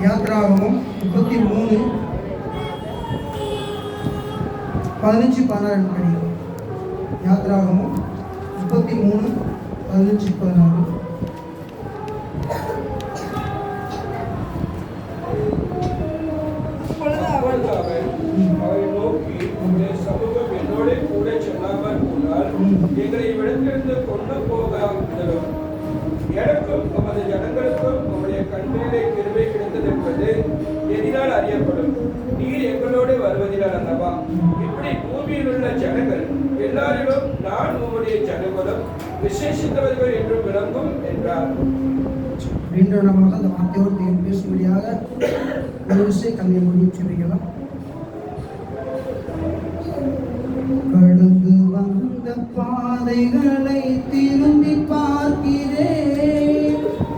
யாத்ராகமம் 33 15 16 படிக்கிறோம். யாத்ராகமம் 33 15 16. அவரை நோக்கி, உங்களுடைய சமூகம் என்னோட கூட செல்லாமல் போனால் எங்களை இவ்விடத்திலிருந்து கொண்டு போகாவிட்டாலும் எனக்கும் நமது ஜனங்களுக்கும் உங்களுடைய கண்களிலே கிருபை கிடைத்தது என்பது எதினால் அறியப்படும். நீர் எங்களோடு வருவதினால் அல்லவா? இப்படி பூமியில் உள்ள ஜனங்கள் எல்லாரிலும் நான் உங்களுடைய ஜனங்களும் விசேஷித்தவர்கள் என்று விளங்கும் என்றார். மீண்டும் அந்த வார்த்தையோடு தேவன் பேசும்படியாக ஒரு விஷயம் கல்வியை முடிச்சுக்கலாம். கடந்து வந்த பாதைகளை திரும்பி பார்க்கிறேன்,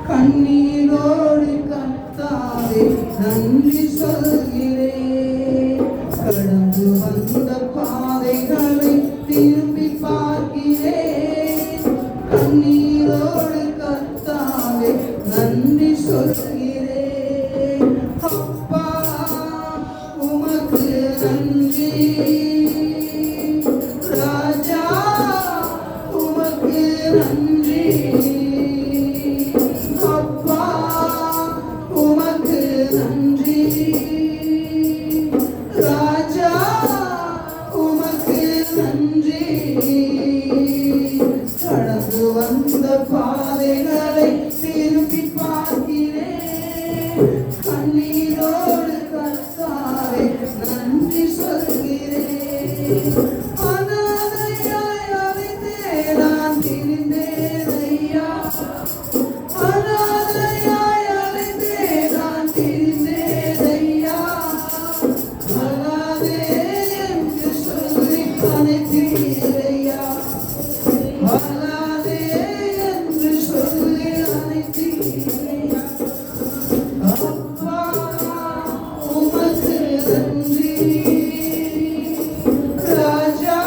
கண்ணீரோடு கர்த்தாவே நன்றி சொல்கிறேன். கடந்து வந்த பாதைகளை திரும்பி பார்க்கிறேன், கண்ணீரோடு கர்த்தாவே நன்றி சொல்கிறேன். அப்பா உமக்கு நன்றி, ராஜா உமக்கு நன்றி, அப்பா உமக்கு நன்றி, ராஜா உமக்கு நன்றி. கடந்து வந்த பாதைகளை திரும்பி பார்க்கிறேன், கண்ணீரோடு கர்த்தாவே நன்றி சொல்கிறேன். அனாதையாய் அலைந்தேன் நான் திரிந்தேன் ஐயா, அனாதையாய் அலைந்தேன் நான் திரிந்தேன் ஐயா. அனாதை என்று சொல்லி அனைத்தீர் ஐயா, அனாதை என்று சொல்லி அனைத்தீர் ஐயா. அப்பா உமக்கு நன்றி, ராஜா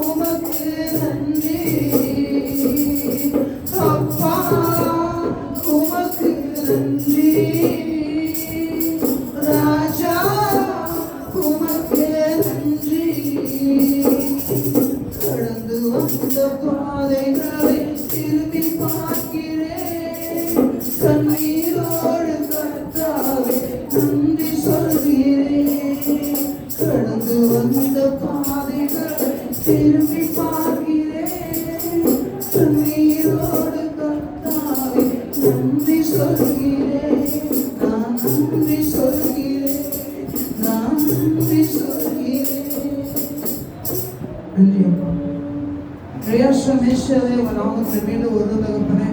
உமக்கு நன்றி, அப்பா உமக்கு நன்றி, ராஜா உமக்கு நன்றி. கடந்து வந்த பாதைகளை திரும்பி பார்க்கிறேன், கண்ணீரோடு கர்த்தாவே நன்றி சொல்கிறேன். கடந்து வந்த பாதைகளை திரும்பி பார்க்கிறேன், கண்ணீரோடு கர்த்தாவே நன்றி சொல்கிறேன். நான் நன்றி சொல்கிறேன், நான் நன்றி சொல்கிறேன். நன்றி அப்பா. பிரயாசமேஸ்வரே நாமத்தில் மீண்டும் ஒரு தகப்பனே,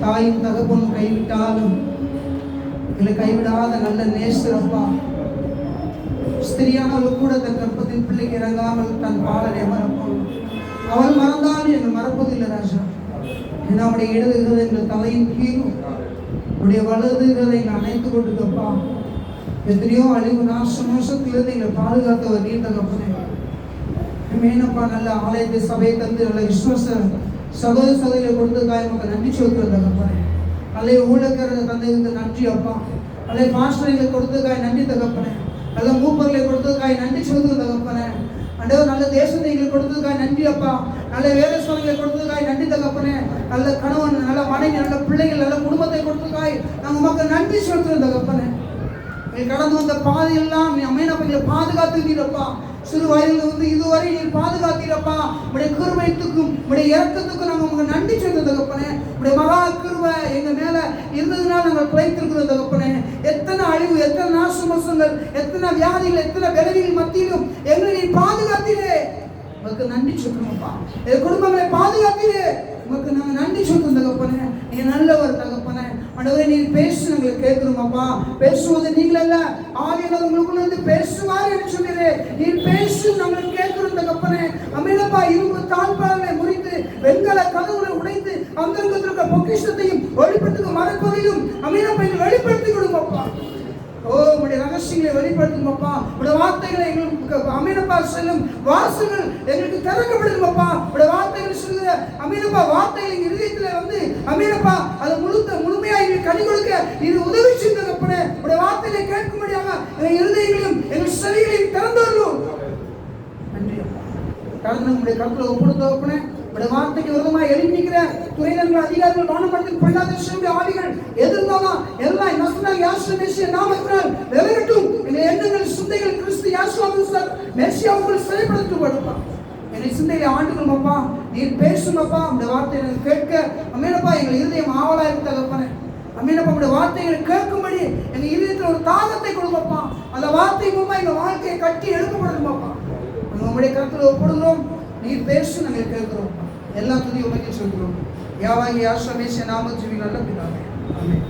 தாயும் தகப்பனும் கைவிட்டாலும் எங்களை கைவிடாத நல்ல நேசரப்பா. ஸ்திரியானவள் கூட தன் கற்பத்தின் பிள்ளைக்கு இறங்காமல் தன் பாலனை மறப்போம். அவள் மறந்தாலும் எங்கள் மறப்பதில்லை ராஜா. ஏன்னா அவருடைய இடதுகளை எங்கள் தலையின் கீழும் உடைய வலதுகளை எங்களை அணைத்து கொண்டிருக்கப்பா. எத்தனையோ அழிவு நாசமோசத்திலிருந்து எங்களை பாதுகாத்தவர் நீ தகப்பனே. மேனப்பா நல்ல ஆலயத்தை சபையை தந்து நல்ல விசுவாச சகோதர சகோதரியை கொடுத்ததுக்காக நமக்கு நன்றி சொல்கிறது தகப்பனே. நல்ல ஊழக்கரை தந்ததுக்கு நன்றி அப்பா. நல்ல பாஸ்டர்களை கொடுத்ததுக்காக நன்றி தகப்பனே. நல்ல மூப்பர்களை கொடுத்ததுக்காக நன்றி சொல்கிறது தகப்பனே. அண்டவர் நல்ல தேசத்தை எங்களுக்கு கொடுத்ததுக்காக நன்றி அப்பா. நல்ல வேலை சூழலை கொடுத்ததுக்காக நன்றி தகப்பனே. நல்ல கணவன், நல்ல மனைவி, நல்ல பிள்ளைகள், நல்ல குடும்பத்தை கொடுத்ததுக்காக நாங்கள் மக்கள் நன்றி சொல்கிறோம் தகப்பனே. கடந்து வந்த பாதையெல்லாம் நீ அம்மையப்பா பாதுகாத்துக்கிறப்பா. சிறு வயதில் வந்து இதுவரை நீ பாதுகாக்கிறப்பா. உடைய கிருபைத்துக்கும் உடைய இறக்கத்துக்கும் நாங்கள் உங்களுக்கு நன்றி சொல்ற தகப்பனே. உடைய மகா கிருபை எங்க மேல இருந்ததுனால நாங்கள் பிழைத்திருக்கிறோம் தகப்பனே. எத்தனை அழிவு, எத்தனை நாசமோசங்கள், எத்தனை வியாதிகள், எத்தனை விளைவுகள் மத்தியிலும் எங்களை நீ பாதுகாத்தீரே, உங்களுக்கு நன்றி சொல்றோம்ப்பா. என் குடும்பங்களை பாதுகாத்தீரே, உங்களுக்கு நாங்கள் நன்றி சொல்றோம் தகப்பனே. நீ நல்லவர் தகப்பனே. ஆண்டவரே நீர் பேசு, நாங்கள் கேட்கிறோம்ப்பா. பேசுவது நீங்களல்ல, ஆவியானவர் உங்களுக்குள்ள இருந்து பேசுவார் என்று சொன்னீரே. நீர் பேசு, நாங்கள் கேட்கிறோம் தகப்பனே. அமிலப்பா இரும்பு தாழ்பாளை முறித்து வெண்கல கதவுகளை உடைத்து அந்தர்கத்திற்க பொக்கிஷத்தையும் வெளிப்படுத்துக்கு மறைப்பதையும் அமிலப்பா வெளிப்படுத்தி கொடுங்கப்பா. ஓ உடைய ரகசியங்களை வெளிப்படுத்துங்கப்பா. உடைய வார்த்தைகளை எங்களுக்கு அமீனப்பா செல்லும் வாசல்கள் எங்களுக்கு திறக்கப்படுங்கப்பா. உடைய வார்த்தைகள் சொல்லுற அமீனப்பா வார்த்தைகள் எங்கள் இதயத்தில் வந்து அமேனப்பா அது முழுமையாக கனி கொடுக்க இது உதவி செய்த தகப்பனே. உடைய வார்த்தையை கேட்கும்படியாக எங்கள் இருதயங்களையும் எங்கள் செவிகளையும் திறந்தோம். நன்றி அப்பா. கடந்து உடைய கருத்துல ஒப்புடு தகப்பனே. உடைய வார்த்தைக்கு விரோதமாக எழுப்பி நிற்கிற துறையினர்கள் அதிகாரிகள் வானமண்டலத்தில் பொல்லாத ஆவிகள் எதிர்ந்தாலும் எல்லாம் நசரேயனாகிய இயேசு மெசியா நாமத்தினால் விலகட்டும். எங்கள் எண்ணங்கள் சிந்தைகள் கிறிஸ்து இயேசு மெசியாவுக்குள் செயல்படுத்தப்படுப்பா. என்னை சிந்தையை ஆண்டுகள் அப்பா, நீர் பேசும் அப்பா. அந்த வார்த்தையை கேட்க அமேனப்பா எங்கள் இருதயம் ஆவலா இருந்தப்பா. அமேனப்பா உடைய வார்த்தைகளை கேட்கும்படி எங்க இருதயத்தில் ஒரு தாகத்தை கொடுப்பா. அந்த வார்த்தை மூலமா எங்க வாழ்க்கையை கட்டி எழுப்பப்படணுமாப்பா. உங்களுடைய கருத்துல ஒப்படுகிறோம். நீர் பேசு, நாங்கள் கேட்கிறோம். எல்லா துதி உமக்கு சொல்கிறோம். யாவாகிய இயேசு மெசியா நாமத்தில் நல்ல பிதாவே, ஆமென்.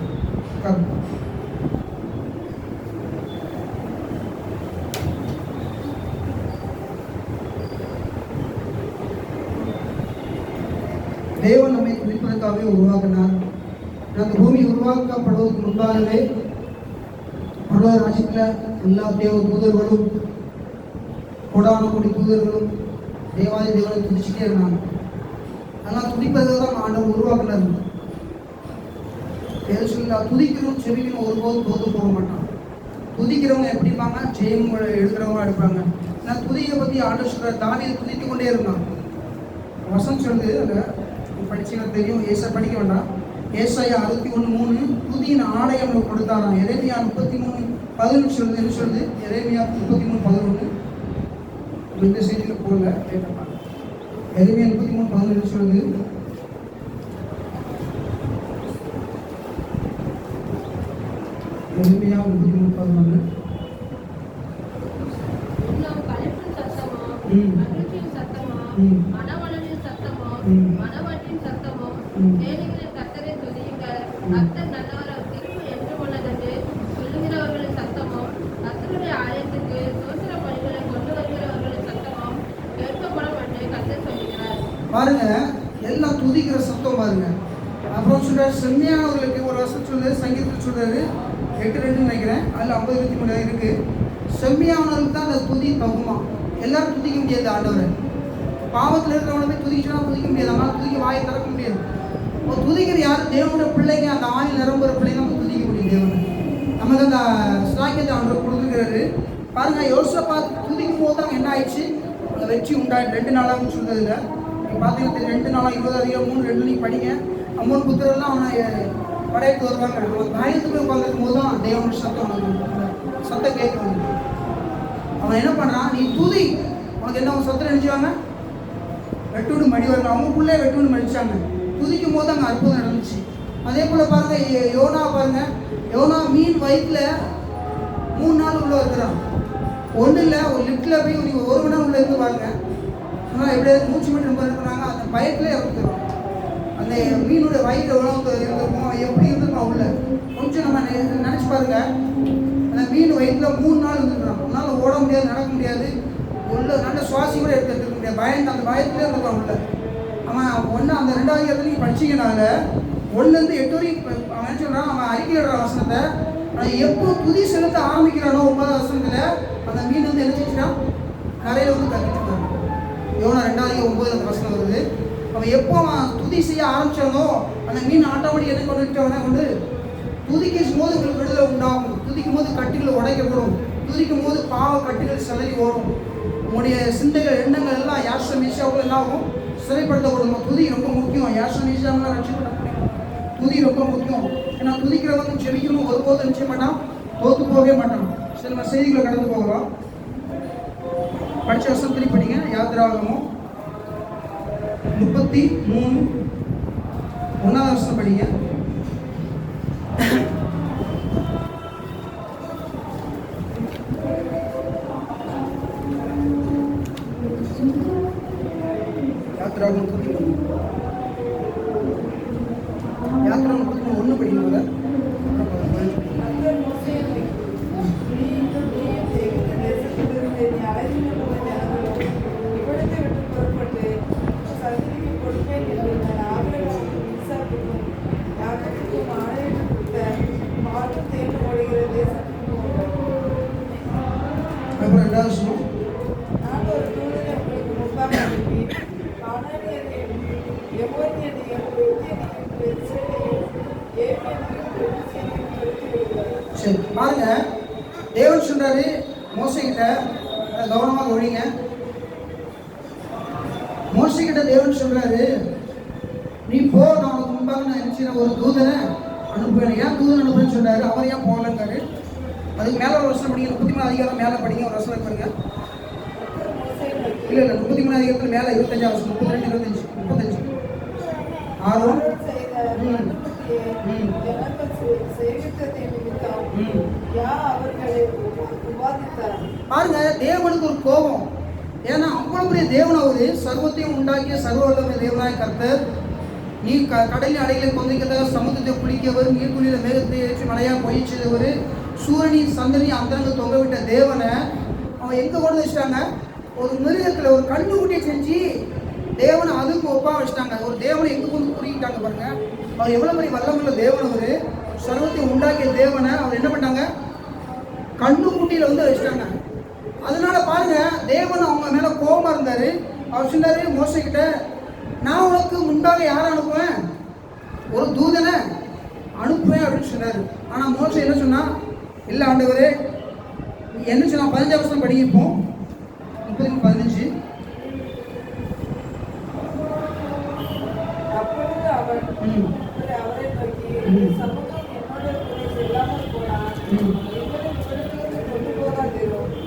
தேவன் நம்மை குறிப்பதற்காகவே உருவாக்கினார். அந்த பூமி உருவாக்கப்படுவதற்கு முன்பாகவே பரலோக ராஜ்யத்தில் எல்லா தேவ தூதர்களும் கோடான கோடி தூதர்களும் தேவாதி தேவனை துதிச்சுட்டே இருந்தாங்க. அதெல்லாம் துதிப்பதை தான் ஆண்டவர் உருவாக்கினார். துதிக்கிறோம் செவிக்கணும் ஒருபோதும் தோத்து போக மாட்டான். துதிக்கிறவங்க எப்படி இருப்பாங்க? ஜெயம் எடுக்கிறவங்க எடுப்பாங்க. நான் துதியை பற்றி ஆண்டவர் சொல்ற தாவீது துதித்து கொண்டே இருந்தான். வசனம் சொல்லுது, அதை படிச்சீங்கன்னா தெரியும். ஏசா படிக்க வேண்டாம். ஏசாயா 61:3 துதியின் ஆலயம் கொடுத்தாராம். எரேமியா 33:11 சொல்லுது. என்ன சொல்லுது? எரேமியா 33:11 இந்த செய்தியில் போகல கேட்டப்பா. எரேமியா 33:11 சொல்லுது? எரேமியா 33:11 பாருங்க, எல்லாம் துதிக்கிற சத்தம் பாருங்க. அப்புறம் சொல்றாரு செம்மையானவர்களுக்கு ஒரு வருஷம் சொல்றாரு, சங்கீதத்தில் சொல்றாரு 8:2 நினைக்கிறேன், அதில் 50-23 இருக்கு. செம்மையானவர்களுக்கு தான் அந்த துதி தகுமா. எல்லாரும் துதிக்க முடியாது ஆண்டவரை. பாவத்தில் இருக்கிறவனை போய் துதிச்சுனா துதிக்க முடியாது. அதனால துதிக்க வாயை திறக்க முடியாது. துதிக்கிற யாரும் தேவனுடைய பிள்ளைங்க, அந்த ஆயில் நிரம்புற பிள்ளைங்க நம்ம துதிக்க முடியும். தேவனை நமக்கு அந்த சாக்கியத்தை ஆண்டவர் கொடுத்துருக்கிறாரு. பாருங்க, யோசேப்பு துதிக்கும் போது தான் என்ன ஆயிடுச்சு? அந்த வெற்றி உண்டாயிடுச்சு. 2 நாளாக சொல்றதுல பார்த்தீங்கன்னா 2 நாளாக 20:3 நீ படிங்க. அம்மன் புத்திரெல்லாம் அவனை படையெடுத்து வருவாங்க. அவன் தாயத்துக்கு போய் உட்காந்துருக்கும் போது தான் தேவனுடைய சத்தம் கேட்கணும். அவன் என்ன பண்ணுறான்? நீ துதி. உனக்கு என்ன சத்தம் நினைச்சுவாங்க? வெட்டுண்டு மடி வருங்க. அவங்க பிள்ளைய வெட்டுண்டு மடிச்சாங்க. துதிக்கும் போது அங்கே அற்புதம் நடந்துச்சு. அதே போல் பாருங்க, யோனா பாருங்க. யோனா மீன் வயிற்றுல 3 நாள் உள்ள இருக்கிறான். ஒன்றும் இல்லை, ஒரு லிஃப்டில் போய் நீங்கள் 1 மணி நேரம் உள்ள இருந்து பாருங்க. ஆனால் எப்படியாவது மூச்சு மட்டும் இருக்கிறாங்க. அந்த பயத்தில் இறந்துடும். அந்த மீனுடைய வயிறு உணவு இருந்திருக்கும், எப்படி இருந்திருக்கும் உள்ள கொஞ்சம் நம்ம நினச்சி பாருங்க. அந்த மீன் வயிற்றில் 3 நாள் இருந்துருக்கான். அதனால ஓட முடியாது, நடக்க முடியாது, உள்ள நல்ல சுவாசி கூட எடுத்துக்க முடியாது. பயந்து அந்த பயத்திலே இருந்திருக்கான் உள்ள. அவன் ஒன்று அந்த 2வது இடத்துல நீங்கள் படிச்சிங்கனால 1-8 வரைக்கும் அவன் என்ன சொல்கிறான்? அவன் அறிக்கையிடுற வசனத்தை எப்போ துதி செலுத்த ஆரம்பிக்கிறானோ 9வது வசனத்தில் அந்த மீன் வந்து என்ன செஞ்சுட்டான்? கரையில் வந்து கட்டிட்டுருக்கான். யோனா 2:9 அந்த வசனம் வருது. அவன் எப்போ அவன் துதி செய்ய ஆரம்பிச்சானோ அந்த மீன் ஆட்டோமேட்டிக் என்ன கொண்டு துதிக்கும் போது உங்களுக்கு விடுதலை உண்டாகும். துதிக்கும் போது கட்டுகள் உடைக்கப்படும். துதிக்கும் போது பாவ கட்டுகள் சிலறி ஓடும். உங்களுடைய சிந்தைகள் எண்ணங்கள் எல்லாம் இயேசு மெசியாவுக்குள்ள என்ன ஆகும்? சிறைப்படுத்தப்படும். துதி ரொம்ப முக்கியம். இயேசு மெசியாவுக்குள்ள ரட்சிக்கப்பட துதி ரொம்ப முக்கியம். ஏன்னா துதிக்கிறவங்க செவிக்கணும் ஒருபோதும் நிச்சய மாட்டான், தோத்து போகவே மாட்டான். சரி, நம்ம செய்திகளை கடந்து போகலாம். படிச்ச வசனத்திலே படிங்க. யாத்திராகமம் 33 1வது வசனம் படிங்க. யாத்திராகமம் 33:1 படிங்க. அப்புறம் 2வது வசனம். எமோரியனையும் சரி பாருங்க, தேவன் சொல்றாரு மோசே கிட்ட, கவனமாக ஒழிங்க. மோசே கிட்ட தேவன் சொல்றாரு, நீ போ, நான் உனக்கு முன்பாக நான் நினைச்சின ஒரு தூதனை அனுப்புவேன். ஏன் தூதன் அனுப்புன்னு சொல்றாரு? அவர் ஏன் போகலங்காரு? அதுக்கு மேல ஒரு வசனம் படிங்க, 33 அதிகாரம் மேல படிங்க, ஒரு வசனம் பாருங்க. இல்ல 33 அதிகாரத்துல மேல 25 வசனம், 32 25 ஆரோன் பாருங்க, தேவனுக்கு ஒரு கோபம். ஏன்னா அவ்வளவு பெரிய தேவன் அவரு, சர்வத்தையும் உண்டாக்கிய சர்வ வல்லமை தேவனாய் கர்த்தர். நீ கடலின் அலைகளை கொந்திக்கிறதாக சமுத்திரத்தை குளிக்கவர், நீர்க்குழியில மேகத்தை ஏற்றி மழையா பொய்ய செய்தவர், சூரியனின் சந்திரனை அந்தரங்க தொங்க விட்ட தேவனை அவன் எங்க கொண்டு வச்சிட்டாங்க? ஒரு மிருகத்துல ஒரு கண்ணுக்குட்டியை செஞ்சு தேவனை அதுக்கு ஒப்பா வச்சிட்டாங்க. ஒரு தேவனை எங்க கொண்டு குறிக்கிட்டாங்க பாருங்க. அவர் எவ்வளவு பெரிய வல்லமுள்ள தேவன், அவரு சர்வத்தை உண்டாக்கிய தேவனை அவர் என்ன பண்ணாங்க? கண்ணுக்குட்டியில வந்து வச்சிட்டாங்க. அதனால பாருங்க, தேவன் அவங்க மேல கோபமா இருந்தாரு. அவர் சொன்னாரு மோசே கிட்ட, நான் உனக்கு முன்பாக யாரை அனுப்புவேன்? ஒரு தூதனை அனுப்புவேன் அப்படின்னு சொன்னாரு. ஆனா மோசே என்ன சொன்னா? இல்ல ஆண்டவரே, என்ன சொன்னா? 15 வருஷம் படிப்போம், 30-15.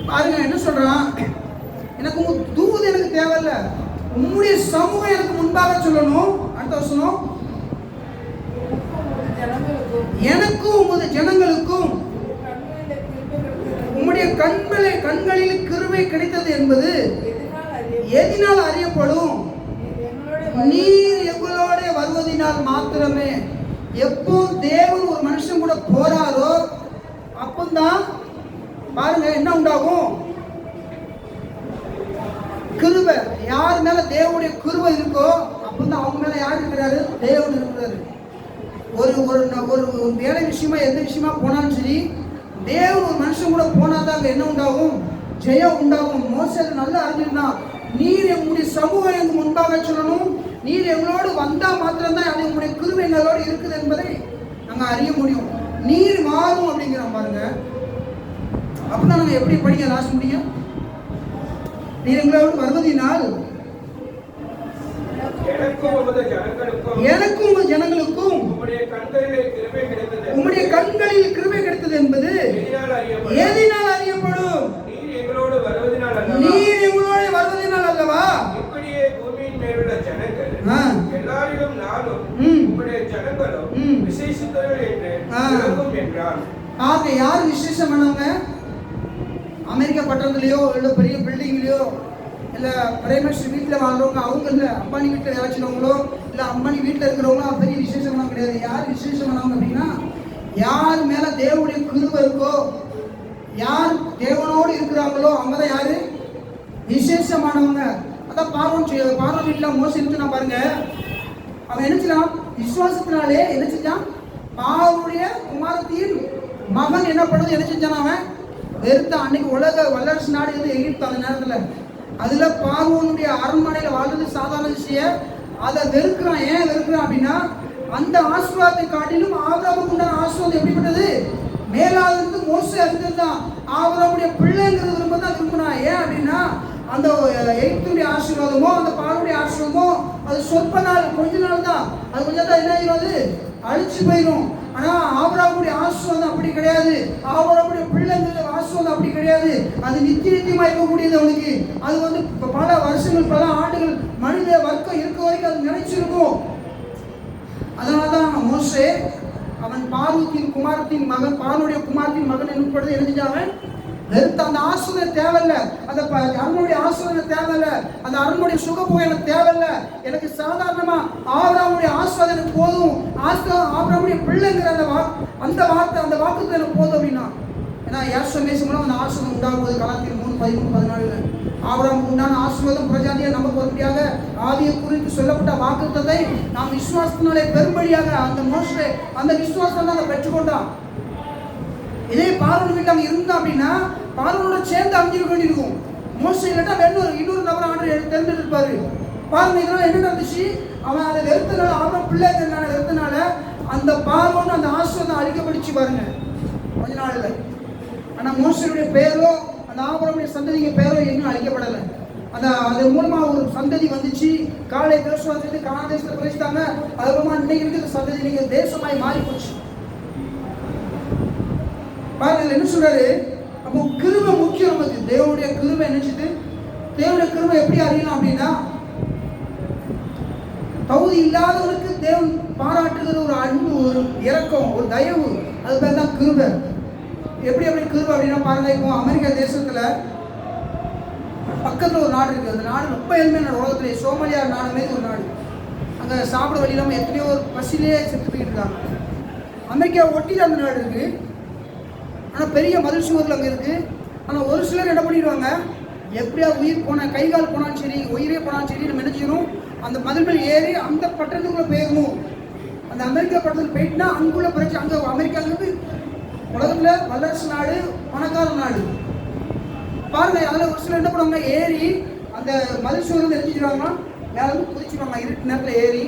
பாருங்க என்ன சொல்றான்? எனக்கு தூது எனக்கு தேவையில்ல, உம்முடைய சமூகம் எனக்கு முன்பாக சொல்லணும். அடுத்த வசனம், எனக்கும் உமது ஜனங்களுக்கும் உம்முடைய கண்களில் கிருபை கிடைத்தது என்பது எதினால் அறியப்படும்? நீர் எங்களோட வருவதினால் மாத்திரமே. எப்போ தேவன் ஒரு மனுஷன் கூட போறாரோ அப்பந்தான் பாருங்க என்ன உண்டாகும்? கிருபை. யார் மேல தேவனுடைய கிருபை இருக்கோ அப்பந்தான் அவங்க மேல யார் இருக்கிறாரு? தேவன் இருக்கிறாரு. ஒரு வேலை விஷயமா எந்த விஷயமா போனாலும் சரி, தேவன் ஒரு மனுஷன் கூட போனாதான் அங்க என்ன உண்டாகும்? ஜெயம் உண்டாகும். மோசே நல்லா அறிஞ்சிருந்தான். நீர் எங்களுடைய சமூகம் எங்க முன்பாக சொல்லணும், நீர் எங்களோடு வந்தா மாத்திரம்தான் அது உங்களுடைய கிருபை எங்களோடு இருக்குது என்பதை நாங்க அறிய முடியும். நீர் மாறும் அப்படிங்கிற பாருங்க. அப்படின்னா நம்ம எப்படி படிக்க லாஸ்ட் முடியும்? நீர் எங்களோடு வருவதினால் எனக்கும் உமது ஜனங்களுக்கும் உம்முடைய கண்களில் கிருபை கிடைத்தது என்பது எதினால் அறியப்படும்? நீர் எங்களோடு வருவதினால் அல்லவா? இப்படியே பூமியின் மேலுள்ள ஜனங்கள் எல்லாரிலும் நானும் உம்முடைய ஜனங்களும் விசேஷித்தவர்கள் என்று விளங்கும் என்றார். ஆக யார் விசேஷமானவங்க? அமெரிக்கா பட்டணத்துலயோ இல்ல பெரிய பில்டிங்லயோ இல்ல பிரைமரி வீட்டுல வாழ்றவங்க அவங்க இல்ல, அம்பானி வீட்டுல யாராச்சும் இல்ல அம்பானி வீட்டுல இருக்கிறவங்க பெரிய விசேஷமானவங்க கிடையாது. யார் விசேஷமானவங்க அப்படின்னா, யார் மேல தேவனுடைய கிருபை இருக்கோ, யார் தேவனோடு இருக்கிறாங்களோ அவங்கதான் யாரு விசேஷமானவங்க. அதான் பார்வோன் வீட்டுல மோசே இருந்துச்சுன்னா பாருங்க, அவன் என்ன செய்யலாம்? விசுவாசத்தினாலே என்ன செஞ்சான்? பார்வோனுடைய குமாரத்தின் மகன் என்ன பண்ணது? என்ன செஞ்சான்? அவன் வெறுத்தான். அன்னைக்கு உலக வல்லரசு நாடு எது? எகிப்து. அந்த நேரத்துல அதுல பார்வோனுடைய அரண்மனையில வாழ்றது சாதாரண விஷயம். அதை வெறுக்கிறான். ஏன் வெறுக்கிறான் அப்படின்னா, அந்த ஆசீர்வாதத்தை காட்டிலும் ஆபிரகாமுக்கு உண்டான ஆசீர்வாதம் எப்படிப்பட்டது? மேலாக இருந்து மோசே அறிந்திருந்தான். ஆபிரகாமுடைய பிள்ளைங்கிறது விரும்பினான். ஏன் அப்படின்னா, அந்த எகிப்துடைய ஆசீர்வாதமோ அந்த பார்வோனுடைய ஆசீர்வாதமோ அது சொற்ப நாள், கொஞ்ச நாள் தான். அது கொஞ்சம் தான் என்ன ஆயிரும்? அழிச்சு போயிடும். ஆனா ஆபிரகாமுடைய ஆசீர்வாதம் அப்படி கிடையாது. ஆபிரகாமுடைய பிள்ளைங்களுடைய ஆசீர்வாதம் அப்படி கிடையாது. அது நித்தியமா இருக்கக்கூடியது. அவனுக்கு அது வந்து பல வருஷங்கள், பல ஆண்டுகள் மனித வர்க்கம் இருக்க வரைக்கும் அது நினைச்சிருக்கும். அதனாலதான் மோசே அவன் பார்வத்தின் குமாரத்தின் மகன், பார்வனுடைய குமாரத்தின் மகன் என்னப்படுது என்ன செஞ்சான்? வெறுத்த அந்த ஆசீர்வாதம் தேவையில்ல, அந்த அரண்மனையுடைய ஆசீர்வாதம் தேவையில்ல, அந்த அரண்மனையுடைய சுகபோகம் எனக்கு தேவையில்ல. எனக்கு சாதாரணமா ஆபிரகாமுடைய ஆசீர்வாதம் எனக்கு போதும். ஆபிரகாமுடைய பிள்ளைங்கிற அந்த வார்த்தை, அந்த வாக்குறுதி எனக்கு போதும் அப்படின்னா. ஏன்னா யாசமேசம் மூலம் அந்த ஆசீர்வாதம் உண்டாகும்போது கலாத்தியர் 3:13-14 ஆபிரகாமுக்கு உண்டான ஆசீர்வாதம் பிரஜாதியா நமக்கு வரும்படியாக ஆதியை குறித்து சொல்லப்பட்ட வாக்குறுத்தத்தை நாம் விசுவாசத்தினாலே பெரும்படியாக அந்த மோசே அந்த விசுவாசத்தை அதை பெற்றுக்கொண்டான். இதே பார்வன் வீட்டு அவங்க இருந்தா அப்படின்னா பார்வனோட சேர்ந்து அமைஞ்சிருக்க வேண்டியிருக்கும். மோசே இல்லாட்டா இன்னொரு நபர் ஆண்டு தெரிஞ்சிருப்பாரு. பார்வன் இதனால என்ன நடந்துச்சு? அவன் அதை வெறுத்தனால, அவன் பிள்ளைங்கிறனால வெறுத்தனால அந்த பார்வன் அந்த ஆசீர்வாதம் அழிக்கப்படிச்சு பாருங்க. கொஞ்ச நாள்ல. ஆனா மோசேயுடைய பேரோ அந்த ஆபிரகாமுடைய சந்ததிக்கு பேரோ எங்கேயும் அழிக்கப்படலை. அது மூலமா ஒரு சந்ததி வந்துச்சு. காலை பேசுவாங்க, காண தேசத்துல பேசிட்டாங்க. அதுக்கப்புறமா இன்னைக்கு இருக்கிற சந்ததி நீங்க தேசமாய் மாறி போச்சு. பாருங்க என்ன சொல்றாரு, அப்போ கிருபை முக்கியம். நமக்கு தேவனுடைய கிருபை நினைச்சிட்டு தேவனுடைய கிருபை எப்படி அறியலாம் அப்படின்னா, தகுதி இல்லாதவனுக்கு தேவன் பாராட்டுகிற ஒரு அன்பு, ஒரு இரக்கம், ஒரு தயவு, அது பேர் தான் கிருபை. எப்படி கிருபை அப்படின்னா பாருங்க, இப்போ அமெரிக்கா தேசத்துல பக்கத்துல ஒரு நாடு இருக்கு. அந்த நாடு ரொம்ப எளிமையான உலகத்திலே சோமாலியா நாடு மாரி ஒரு நாடு. அங்க சாப்பிட வழி இல்லாமல் எத்தனையோ ஒரு பசிலே செத்து போயிட்டு இருக்காங்க. அமெரிக்கா ஒட்டி அந்த நாடு இருக்கு. ஆனால் பெரிய மதில் சுவர்கள் அங்கே இருக்கு. ஆனால் ஒரு சிலர் என்ன பண்ணிடுவாங்க, எப்படியா உயிர் போன கை கால் போனாலும் சரி, உயிரே போனாலும் சரி, நம்ம என்ன செய்யணும், அந்த மதில் மேல் ஏறி அந்த பட்டணத்துக்குள்ள போயிடணும். அந்த அமெரிக்கா பட்டணத்துக்கு போயிட்டுனா அங்குள்ள பிரச்சனை. அங்கே அமெரிக்காங்கிறது உலகத்துல வல்லரசு நாடு, பணக்கார நாடு. பாருங்க, அதில் ஒரு சிலர் என்ன பண்ணுவாங்க, ஏறி அந்த மதில் சுவர்கள் எரிஞ்சிடுவாங்கன்னா மேலே வந்து குதிச்சிடுவாங்க. இருட்டு நேரத்தில் ஏறி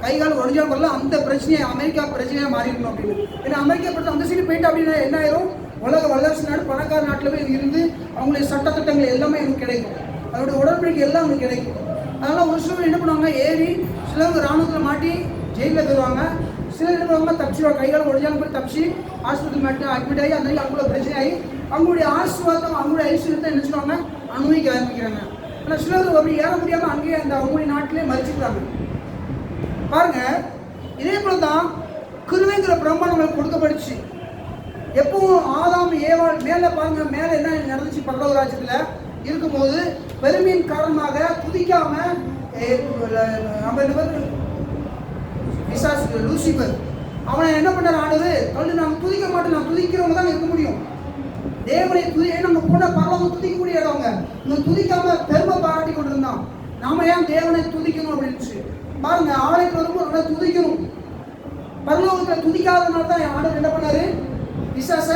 கை கால் உடஞ்சாலும் வரல, அந்த பிரச்சனையை அமெரிக்கா பிரச்சனையாக மாறிடணும் அப்படின்னு. ஏன்னா அமெரிக்கா பற்றி அந்த சைடு போயிட்டு அப்படின்னா என்ன ஆயிரும், உலக வல்லரசு நாடு, பணக்கார நாட்டில் போய் இருந்து அவங்களுடைய சட்டத்திட்டங்கள் எல்லாமே எனக்கு கிடைக்கும், அதோடைய உடன்படிக்கை எல்லாம் அவங்களுக்கு கிடைக்கும். அதனால் ஒரு சிலர் என்ன பண்ணுவாங்க, ஏறி சிலர் இராணுவத்தில் மாட்டி ஜெயிலில் போயிடுவாங்க. சிலர் என்ன பண்ணுவாங்க, தப்பிச்சிடுவாங்க. கை கால் உடஞ்சாலும் போய் தப்பிச்சு ஆஸ்பத்திரி மாட்டி அட்மிட் ஆகி அந்த அவங்களோட பிரச்சனை ஆகி அவங்களுடைய ஆசீர்வாதம், அவங்களுடைய ஐஸ்வர்யத்தை என்ன சொல்லுவாங்க, அனுபவிக்க ஆரம்பிக்கிறாங்க. ஆனால் சிலர் அப்படி ஏற முடியாமல் அங்கேயே அந்த அவங்களுடைய நாட்டிலே மறிச்சுக்கிறாங்க. பாருங்க, இதே போல தான் கிருபைங்கிற பிரம்மாண்டம் நம்மளுக்கு கொடுக்கப்படுச்சு. எப்பவும் ஆதாம் ஏவாள் மேலே பாருங்க, மேலே என்ன நடந்துச்சு, பரலோக ராஜ்யத்தில் இருக்கும்போது பெருமையின் காரணமாக துதிக்காம லூசிபர் அவனை என்ன பண்ணார், ஆண்டவர் நாங்கள் துதிக்க மாட்டோம், நான் துதிக்கிறவங்க தான் இருக்க முடியும். தேவனை நம்ம போன பரலோகம் துதிக்கக்கூடிய இடவங்க இன்னும் துதிக்காம பெருமை பாராட்டி கொண்டு இருந்தான். நாம ஏன் தேவனை துதிக்கணும் அப்படின்னு பாருங்க, ஆலயத்தில் வரும்போது நல்லா துதிக்கணும். பரலோகத்தில் துதிக்காதனால தான் ஆண்டவர் என்ன பண்ணாரு, பிசாச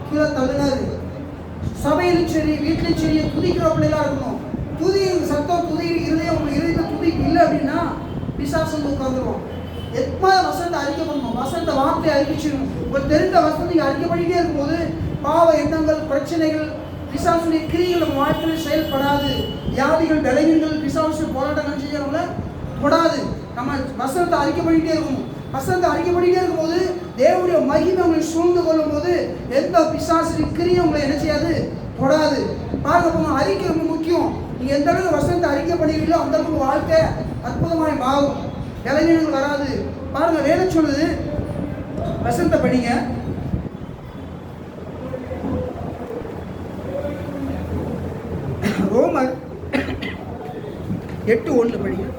கீழே தள்ளினாரு. சபையிலும் சரி வீட்டிலும் சரி துதிக்கிற பிள்ளைலாம் இருக்கணும். துதி சத்தம், துதி இருதயம், உங்க இருதயத்தை துதி இல்லை அப்படின்னா பிசாசம் உட்காந்துருவோம். எப்போ வசனத்தை அறிக்கை பண்ணணும், வசனத்தை வார்த்தையை அறிவிச்சிடணும். ஒரு தெரிந்த வசனத்தை அறிக்கை பண்ணிட்டே இருக்கும்போது பாவ எண்ணங்கள், பிரச்சனைகள், பிசாசுடைய கிரியைகள் நம்ம வாழ்க்கையில் செயல்படாது. வியாதிகள், பலவீனங்கள், பிசாசு போராட்டங்கள் செய்யறவங்கள தொடாது. நம்ம வசனத்தை அறிக்கை பண்ணிட்டே இருக்கணும். வசனத்தை அறிக்கை பண்ணிட்டே இருக்கும்போது தேவனுடைய மகிமை உங்களை சூழ்ந்து கொள்ளும் போது எந்த பிசாசு கிரியை உங்களை என்ன செய்யாது, தொடாது. பாருங்க, அறிக்கை ரொம்ப முக்கியம். நீங்க எந்த அளவுக்கு வசனத்தை அறிக்கை பண்ணுறீங்களோ அந்த அளவுக்கு வாழ்க்கை அற்புதமாய் மாறும், பலவீனங்கள் வராது. பாருங்க, வேலை சொல்லுது, வசனத்தை படிங்க. ரோமர் 8:1 படிங்க.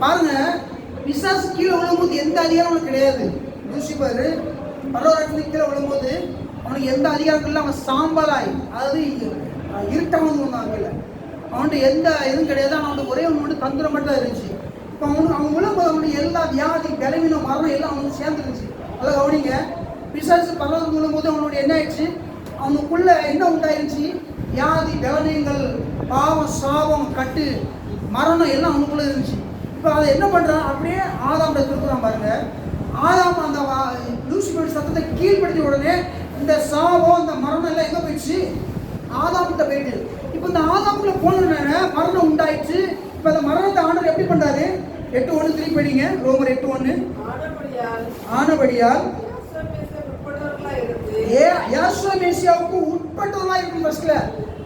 பாருங்க, பிசாசு கீழே விழும்போது எந்த அதிகாரமும் கிடையாது. லூசிபர் பரலோகத்துக்கு கீழே விழும்போது அவனுக்கு எந்த அதிகாரங்கள் இல்லை. அவன் சாம்பலாய், அதாவது இருட்டானது வந்தாங்கல்ல, அவன்கிட்ட எந்த இதுவும் கிடையாது. அவனுக்கு ஒரே ஒன்று மட்டும் தந்திரம் மட்டும் இருந்துச்சு. இப்போ அவன் விழும்போது அவனுடைய எல்லா வியாதி, பலவீனம், மரணம் எல்லாம் அவனுக்கு சேர்ந்துருந்துச்சு. அதை கவனிங்க, பிசாசு பரலோகம் விழும்போது அவனுடைய என்ன ஆயிடுச்சு, அவனுக்குள்ள என்ன உண்டாயிருச்சு, வியாதி, பலவீனங்கள், பாவம், சாபம், கட்டு, மரணம் எல்லாம் அவனுக்குள்ள இருந்துச்சு. இப்போ அதை என்ன பண்ணுறான், அப்படியே ஆதாம்கிட்ட திருப்புறான். பாருங்க, ஆதாம் அந்த லூசிபர் சத்தத்தை கீழ்படுத்திய உடனே இந்த சாபம், இந்த மரணம் எல்லாம் எங்கே போயிடுச்சு, ஆதாம்கிட்ட போயிட்டு. இப்போ இந்த ஆதாமுக்குள்ள போனதுனால மரணம் உண்டாயிடுச்சு. இப்போ அந்த மரணத்தை ஆண்டவர் எப்படி பண்ணுறாரு, 8:1 திருப்பி படிங்க. ரோமர் 8:1. ஆனபடியால் யாசோமேசியாவுக்கு உட்பட்டவர்களா இருக்கும். ஃபர்ஸ்ட்ல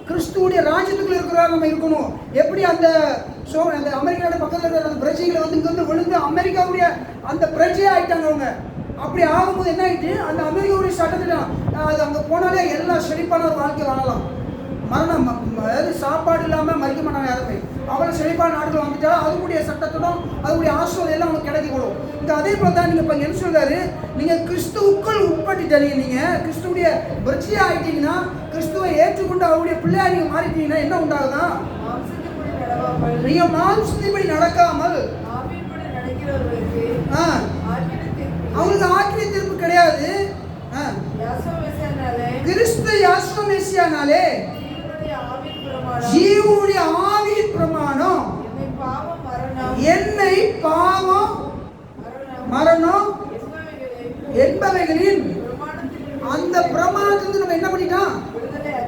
கிறிஸ்துவுடைய ராஜ்யத்துக்குள்ள இருக்கிறார் நம்ம இருக்கணும். எப்படி அந்த அமெரிக்கா பக்கத்தில் இருக்கிற அந்த பிரஜைகளை வந்து இங்க வந்து விழுந்து அமெரிக்காவுடைய அந்த பிரஜையா ஆயிட்டாங்க அவங்க. அப்படி ஆகும்போது என்ன ஆயிட்டு, அந்த அமெரிக்காவுடைய சட்டத்திட்டம் அது அங்கே போனாலே எல்லா செழிப்பான ஒரு வாழ்க்கை வாழலாம். மரணம், அதாவது சாப்பாடு இல்லாமல் மறிக்க மாட்டாங்க யாருமே. அவளை செழிப்பான நாட்கள் வந்துட்டாலும் அதுக்குடைய சட்டத்துடன் அதுக்குடைய ஆசீர்வாதம் எல்லாம் அவங்களுக்கு கிடைக்கக்கூடும். இந்த அதே போல தான் நீங்கள் இப்போ என்ன சொல்றாரு, நீங்கள் கிறிஸ்துவுக்குள் உட்பட்டுட்டீங்க, நீங்கள் கிறிஸ்துவுடைய விருட்சியா ஆகிட்டீங்கன்னா, கிறிஸ்துவை ஏற்றுக்கொண்டு அவருடைய பிள்ளையா நீங்கள் மாறிட்டீங்கன்னா என்ன உண்டாகுதா? நீங்க மாம்சத்தின்படி நடக்காமல் அவங்களுக்கு ஆக்கினை தீர்ப்பு கிடையாது. கிறிஸ்து யாசுவ மெசியானாலே ஜீவனுடைய ஆவியின் பிரமாணம் என்னை பாவம் மரணம் என்பவைகளின் அந்த பிரமாணத்திலிருந்து நம்ம என்ன பண்ணிட்டோம்?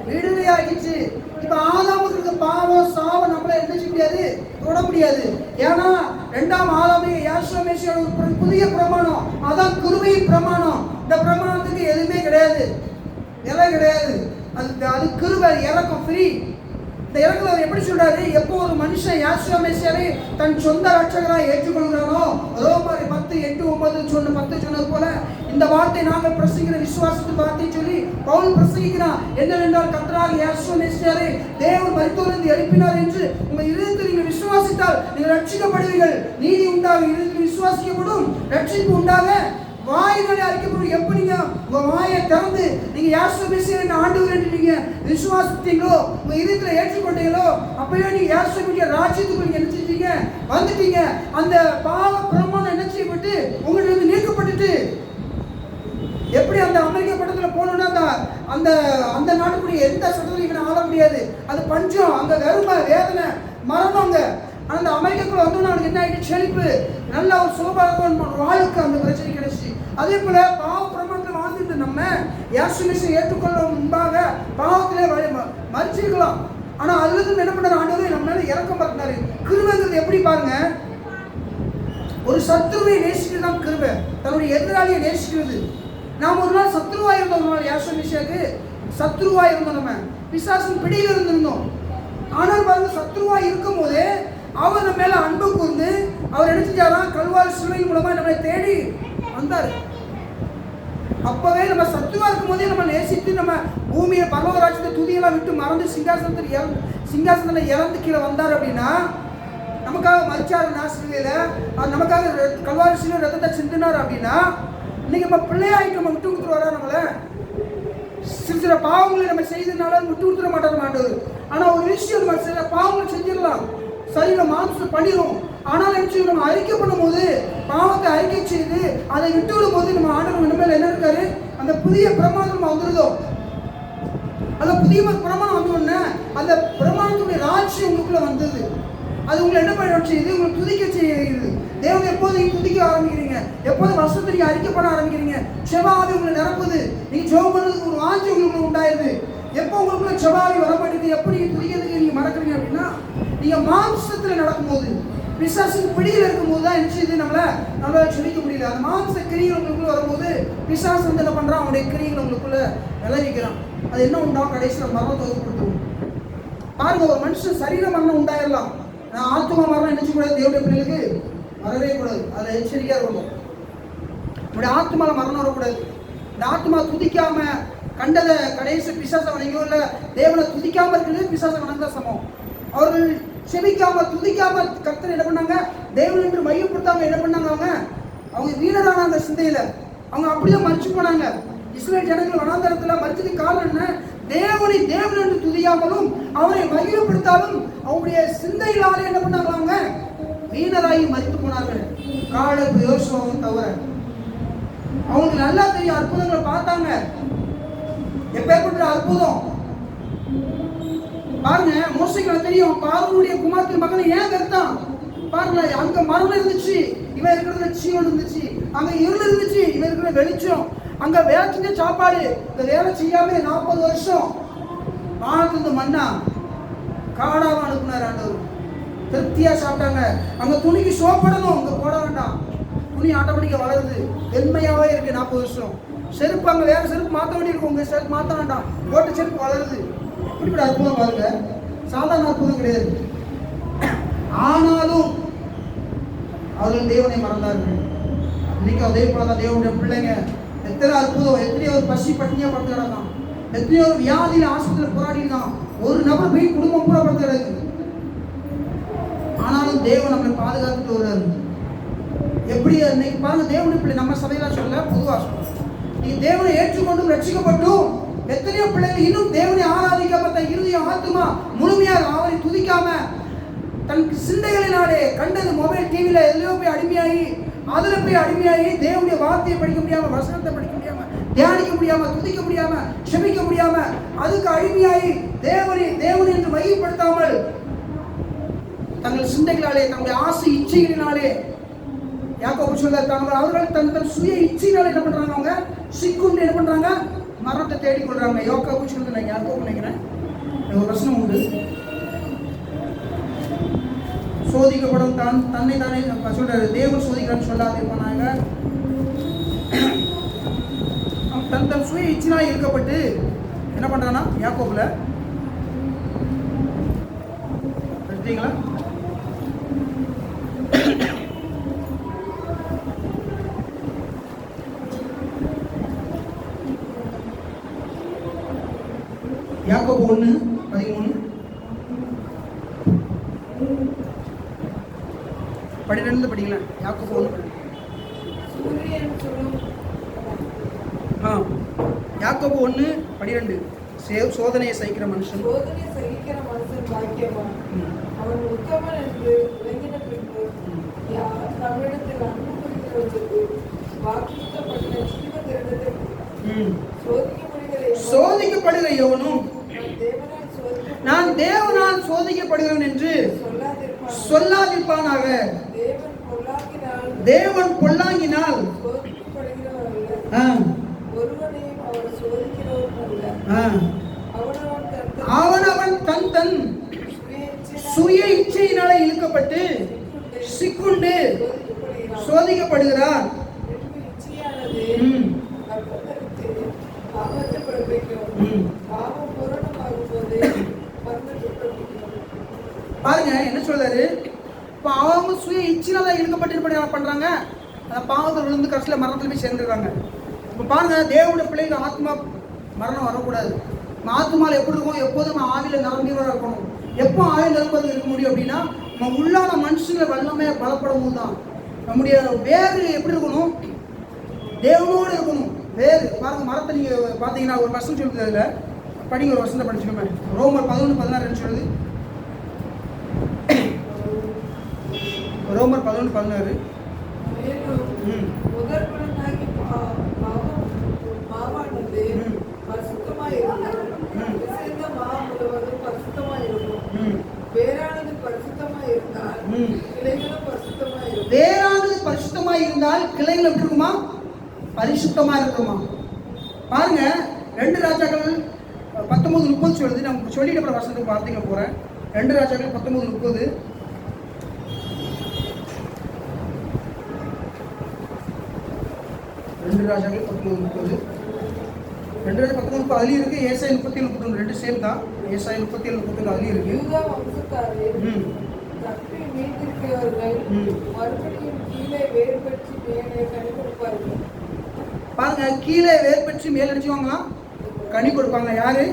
விடுதலை ஆகிடுச்சு. இப்ப ஆதாமுக்கு இருக்க பாவம் சாவம் நம்மள என்ன செய்ய முடியாது, தொட முடியாது. ஏன்னா இரண்டாம் ஆதாமே யாசுவ மெசியாவோட புதிய பிரமாணம், அதான் கிருபையின் பிரமாணம். இந்த பிரமாணத்துக்கு எதுவுமே கிடையாது, எல்லாம் கிடையாது. அது கிருபை, இறக்கம், ஃப்ரீ. இந்த இறக்கத்தை அவர் எப்படி சொல்றாரு? எப்போ ஒரு மனுஷன் யாசுவ மெசியாவை தன் சொந்த ரட்சகராக ஏற்றுக்கொள்கிறானோ, ரோமர் 10:8-9 சொன்னது போல இந்த வார்த்தை நாங்கள் பிரசங்கிற விசுவாசத்தின் வார்த்தை சொல்லி பவுல் பிரசங்கிக்கிறான். என்னவென்றால் கர்த்தராகிய யாசுவ மெசியாவை தேவன் மரித்தோரிலிருந்து எழுப்பினார் என்று உங்கள் இதயத்தில் நீங்கள் விசுவாசித்தால் நீங்கள் ரட்சிக்கப்படுவீர்கள். நீதி உண்டாக இதயத்தில் விசுவாசிக்கப்படும், ரட்சிப்பு உண்டாக வாயினாலே அறிக்கப்படும். எப்ப நீங்க உங்க வாயை திறந்து நீங்க யாசுவ மெசியாவை ஆண்டவர் என்று நீங்க விசுவாசித்தீங்களோ, உங்க இதயத்துல ஏற்றுக்கொண்டீங்களோ, அப்பவே நீங்க யாசுவ மெசியா ராஜ்யத்துக்குள்ள நீங்க என்ன செஞ்சீங்க, வந்துட்டீங்க. அந்த பாவ பிரமாணம் என்ன செய்யப்பட்டு உங்கள்ட்ட இருந்து நீக்கப்பட்டுட்டு, எப்படி அந்த அமெரிக்க பட்டத்துல போனோம்னா அந்த அந்த நாட்டுக்குரிய எந்த சட்டத்திலையும் ஆள முடியாது. அது பஞ்சம், அங்க வறுமை, வேதனை, மரணங்க. அந்த அமெரிக்காக்குள்ள வந்தோம்னா அவனுக்கு என்ன ஆகிட்டு, செழிப்பு, நல்ல ஒரு சோபான வாழ்க்கை, அந்த பிரச்சனை கிடைச்சி. அதே போல பாவ பிரமாணத்தில் வாழ்ந்துட்டு நம்ம யாசுவ மெசியாவை ஏற்றுக்கொள்ள முன்பாக பாவத்திலே மறிச்சிருக்கலாம். ஆனா அதுல இருந்து என்ன பண்ணாரு, ஆண்டவரே நம்ம மேல இறக்கம் பார்த்தாரு. கிருபைங்கிறது எப்படி பாருங்க, ஒரு சத்துருவை நேசிக்கிறது தான் கிருபை, தன்னுடைய எதிராளியை நேசிக்கிறது. நாம் ஒரு நாள் சத்ருவா இருந்தோம், ஒரு நாள் யாசுவ மெசியாவுக்கு சத்ருவா இருந்தோம், நம்ம பிசாசின் பிடியில் இருந்திருந்தோம். ஆனால் பாருங்க, சத்ருவா இருக்கும் போதே அவர் நம்ம மேல அன்பு கூர்ந்து அவர் என்ன செஞ்சாராம், கல்வாரி சிலுவையின் மூலமா நம்மளை தேடி வந்தார். அப்பவே நம்ம சத்துவா இருக்கும் போதே நம்ம நேசித்து நம்ம பூமியை பரலோக ராஜ்யத்தை துதியெல்லாம் விட்டு மறந்து சிங்காசனத்தில் இறந்து கீழே வந்தார். அப்படின்னா நமக்காக மரிச்சாரு நாசிலையில, நமக்காக கல்வாரி சிலுவை ரத்தத்தை சிந்தினார். அப்படின்னா இன்னைக்கு நம்ம பிள்ளையாயிட்டு நம்ம விட்டு கொடுத்துருவாரா? நம்மள சில பாவங்களை நம்ம செய்ததுனால விட்டு கொடுத்துட மாட்டார் ஆண்டவர். ஆனா ஒரு விஷயம், நம்ம சில பாவங்களை செஞ்சிடலாம், சரியில்லை மாம்சம் பண்ணிடும். ஆனால் என்ன நம்ம அறிக்கை பண்ணும்போது, பாவத்தை அறிக்கை செய்து அதை விட்டு விடும் போது நம்ம ஆண்டவர் இனிமேல் என்ன இருக்காரு, அந்த புதிய பிரமாணம் வந்துடுதோ. அந்த புதிய பிரமாணம் வந்தோடனே அந்த பிரமாணத்துடைய ராட்சியம் உங்களுக்குள்ள வந்தது. அது உங்களை என்ன பண்ண செய்யுது, உங்களை துதிக்க செய்யுது. தேவன் எப்போது நீங்க துதிக்க ஆரம்பிக்கிறீங்க, எப்போது வருஷத்தை நீங்க அறிக்கை பண்ண ஆரம்பிக்கிறீங்க, செவாவி உங்களை நிரப்புது. நீங்க ஜெபம் பண்ணுறதுக்கு ஒரு வாஞ்சி உங்களுக்கு உண்டாயிருது. எப்போ உங்களுக்குள்ள செவாவி வரமாட்டேங்குது, எப்போ நீங்க துதிக்கிறதுக்கு நீங்க மறக்கிறீங்க அப்படின்னா, நீங்க மாம்சத்துல நடக்கும்போது, பிசாசின் பிடியில் இருக்கும்போது தான் என்ன செய்யுது, நம்மளால சொல்லிக்க முடியல. அந்த மாம்ச கிரிகள் உங்களுக்குள்ள வரும்போது பிசாசு வந்து என்ன பண்றான், அவனுடைய கிரிகள் உங்களுக்குள்ள விளைவிக்கிறான். அது என்ன உண்டாகும், கடைசியில் மரணத்தை கொடுத்துருவோம். பாருங்க, ஒரு மனுஷன் சரீர மரணம் உண்டாயிடலாம், நான் ஆத்மா மரணம் என்ன செய்யக்கூடாது, தேவனுடைய பிள்ளைகளுக்கு வரவே கூடாது. அதில் எச்சரிக்கையாக இருக்கணும். நம்முடைய ஆத்மால மரணம் வரக்கூடாது. இந்த ஆத்மா துதிக்காம கண்டதை கடைசி பிசாசை வணங்கியோ இல்லை தேவனை துதிக்காம இருக்கிறது பிசாசை வணங்க சமம். அவர்கள் செபிக்காம துதிக்காம கர்த்தர் என்ன பண்ணாங்க, தேவன் என்று மையப்படுத்தாம என்ன பண்ணாங்க, அவங்க வீணரான அந்த சிந்தையில அவங்க அப்படிதான் மறிச்சு போனாங்க. இஸ்ரேல் ஜனங்கள் வனாந்தரத்தில் மறிச்சதுக்கு காரணம் என்ன, தேவனை தேவன் என்று துதியாமலும் அவரை மையப்படுத்தாலும் அவங்களுடைய சிந்தையிலாலே என்ன பண்ணாங்க, அவங்க வீணராகி மறித்து போனார்கள். காலேப் யோசுவாவும் தவிர அவங்களுக்கு நல்லா தெரியும், அற்புதங்களை பார்த்தாங்க. எப்பேற்பட்ட அற்புதம் பாருங்க, மோசைக்கு தெரியும் பார்வனுடைய குமாரத்தின் மகனை ஏன் கருத்தான் பாருங்க. அங்க மரணம் இருந்துச்சு, இவன் இருக்கிற ஜீவன் இருந்துச்சு. அங்க இருள் இருந்துச்சு, இவன் இருக்கிற வெளிச்சம். அங்க வேலை செஞ்ச சாப்பாடு, இந்த வேலை செய்யாம 40 வருஷம் வானத்திலிருந்து மண்ணா காடாம அனுப்புனார் ஆண்டவர். திருப்தியா சாப்பிட்டாங்க. அங்க துணிக்கு சோப்படணும், அங்க போட வேண்டாம், துணி ஆட்டோமேட்டிக்கா வளருது, வெண்மையாவே இருக்கு 40 வருஷம். செருப்பு அங்க வேற செருப்பு மாற்ற வேண்டியிருக்கும், உங்க செருப்பு மாற்ற வேண்டாம், போட்ட செருப்பு வளருது. இப்படி அற்புதம் பாருங்க, சாதாரண அற்புதம் கிடையாது. ஆனாலும் அவர்கள் தேவனை மறந்தார்கள். இன்னைக்கு அதே போலதான் தேவனுடைய பிள்ளைங்க எத்தனை அற்புதம், எத்தனையோ ஒரு பசி பட்டினியா படுத்து கிடக்கான், எத்தனையோ ஒரு வியாதியில ஆஸ்பத்திரியில் போராடினான், ஒரு நபர் போய் குடும்பம் பூரா படுத்து கிடக்கு. ஆனாலும் தேவன் நம்மளை பாதுகாத்துட்டு வர்றாரு. எப்படி இன்னைக்கு பாருங்க, தேவனுடைய பிள்ளை நம்ம சபையில சொல்ல பொதுவாக சொல்ல, நீ தேவனை ஏற்றுக்கொண்டும் ரட்சிக்கப்பட்டும் எத்தனையோ பிள்ளைகள் இன்னும் தேவனை ஆராதிக்கப்பட்ட இறுதியம் ஆத்துமா முழுமையாக அவரை துதிக்காம தன் சிந்தைகளினாலே கண்டது மொபைல் டிவியில எதுலையோ போய் அடிமையாகி அதில் போய் அடிமையாகி தேவனுடைய வார்த்தையை படிக்க முடியாம, வசனத்தை படிக்க முடியாம, தியானிக்க முடியாம, துதிக்க முடியாம, க்ஷமிக்க முடியாம, அதுக்கு அடிமையாகி தேவனை என்று மையப்படுத்தாமல் தங்கள் சிந்தைகளாலே தங்களுடைய ஆசை இச்சைகளினாலே யாக்கோபு சொல்றாங்க, அவர்கள் தங்கள் சுய இச்சையினால என்ன பண்றாங்க, அவங்க சிக்குண்டு என்ன பண்றாங்க, மரணத்தை தேடிக்கொள்றாங்க. யாக்கோபு சொல்றது நான் யாக்கோபு நினைக்கிறேன், ஒரு வசனம் உண்டு, சோதிக்கப்படும் தன்னை தானே சொல்றாரு, தேவன் சோதிக்கிறான்னு சொல்லாது இருப்பாங்க. தன் சுய இச்சையினால் இருக்கப்பட்டு என்ன பண்றானா யாக்கோபுல எடுத்தீங்களா, யாக்கோபு 1:13 12 படிக்கலாம். யாக்கோபு 1:12. யாக்கோபு 1:12. சோதனையை சகிக்கிற மனுஷன் பாக்கியவான். அவன் உத்தமன் என்று விளங்கின பின்பு தமிழத்தில் அன்பு குறிக்கிறவர்களுக்கு வாக்குறுத்தப்பட்ட ஜீவ கிரகத்தை சோதிக்கப்படுகிற எவனும் நான் தேவனால் சோதிக்கப்படுகிறேன் என்று சொல்லாதிருப்பானாக. தேவன் பொல்லாங்கினால் அவனவன் தன் சுய இச்சையினாலே இழுக்கப்பட்டு சிக்குண்டு சோதிக்கப்படுகிறான். பாருங்க என்ன சொல்றாரு, இப்போ அவங்க சுய இச்சையினால இழுக்கப்பட்டு பண்றாங்க, அந்த பாவத்தில் விழுந்து கடைசியில் மரணத்தில் போய் சேர்ந்துடுறாங்க. இப்போ பாருங்க, தேவனுடைய பிள்ளைங்க ஆத்மா மரணம் வரக்கூடாது. ஆத்மாவில் எப்படி இருக்கும், எப்போதும் நம்ம ஆவியில் நிரம்பியவராக இருக்கணும். எப்போ ஆவியில் நிரம்பது இருக்க முடியும் அப்படின்னா, நம்ம உள்ளான மனுஷங்களை வல்லமே பலப்படவும் தான். நம்முடைய வேறு எப்படி இருக்கணும், தேவனோடு இருக்கணும். வேறு பாருங்க, மரத்தை நீங்கள் பார்த்தீங்கன்னா ஒரு வசனம் சொல்லுது, அதில் படிங்க, ஒரு வசனத்தை படிச்சுக்கோமே. ரோமர் 11:16 சொல்லுது. ரோமர் 11:16. வேறானது பரிசுத்தமாய் இருந்தால் கிளைகள் எப்படி இருக்குமா, பரிசுத்தமா இருக்குமா. பாருங்க 2 ராஜாக்கள் 19:30 சொல்லுது. நம்ம சொல்லிட்டு அப்புறம் வசனத்துக்கு வார்த்தைங்க போறேன். 2 ராஜாக்கள் 19:30. 2 ராஜாக்கள் 19:30. 2:19 அதுலயும் இருக்கு. ஏசாயா 37:31 ரெண்டு சேம் தான். ஏசாயா 37:31 அதுலயும் இருக்கு. பாருங்க, கீழே வேர் பெற்று மேல் அடிச்சுவாங்களா, கனி கொடுப்பாங்க. யாரு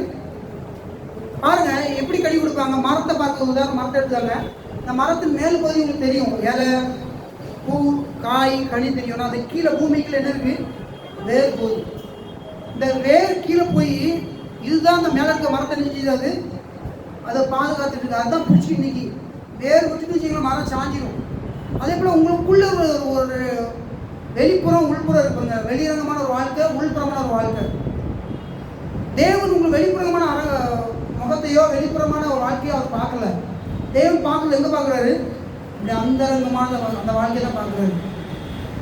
பாருங்க எப்படி கனி கொடுப்பாங்க. மரத்தை பார்க்க உதாரணம், மரத்தை எடுத்தாங்க. இந்த மரத்தின் மேல் பகுதி உங்களுக்கு தெரியும், இலை, பூ, காய், கனி தெரியும். அது கீழே பூமிக்குள்ள என்ன இருக்கு, வேர் போகுது. இந்த வேர் கீழே போய் இதுதான் அந்த மேலே இருக்க மரத்தை நினைச்சது, அதை பாதுகாத்துட்டு இருக்கு. அதுதான் பிடிச்சி இன்னைக்கு வேர் விட்டுட்டு வச்சுக்கலாம், மரம் சாஞ்சிடும். அதே போல் உங்களுக்குள்ள ஒரு வெளிப்புறம் உள்புறம் இருக்குங்க. வெளிரங்கமான ஒரு வாழ்க்கை, உள்புறமான ஒரு வாழ்க்கை. தேவன் உங்களுக்கு வெளிப்புறமான முகத்தையோ வெளிப்புறமான ஒரு வாழ்க்கையோ அவர் பார்க்கல. தேவன் பார்க்கல, எங்கே பார்க்குறாரு, இந்த அந்தரங்கமான அந்த வாழ்க்கையை தான் பார்க்குறாரு.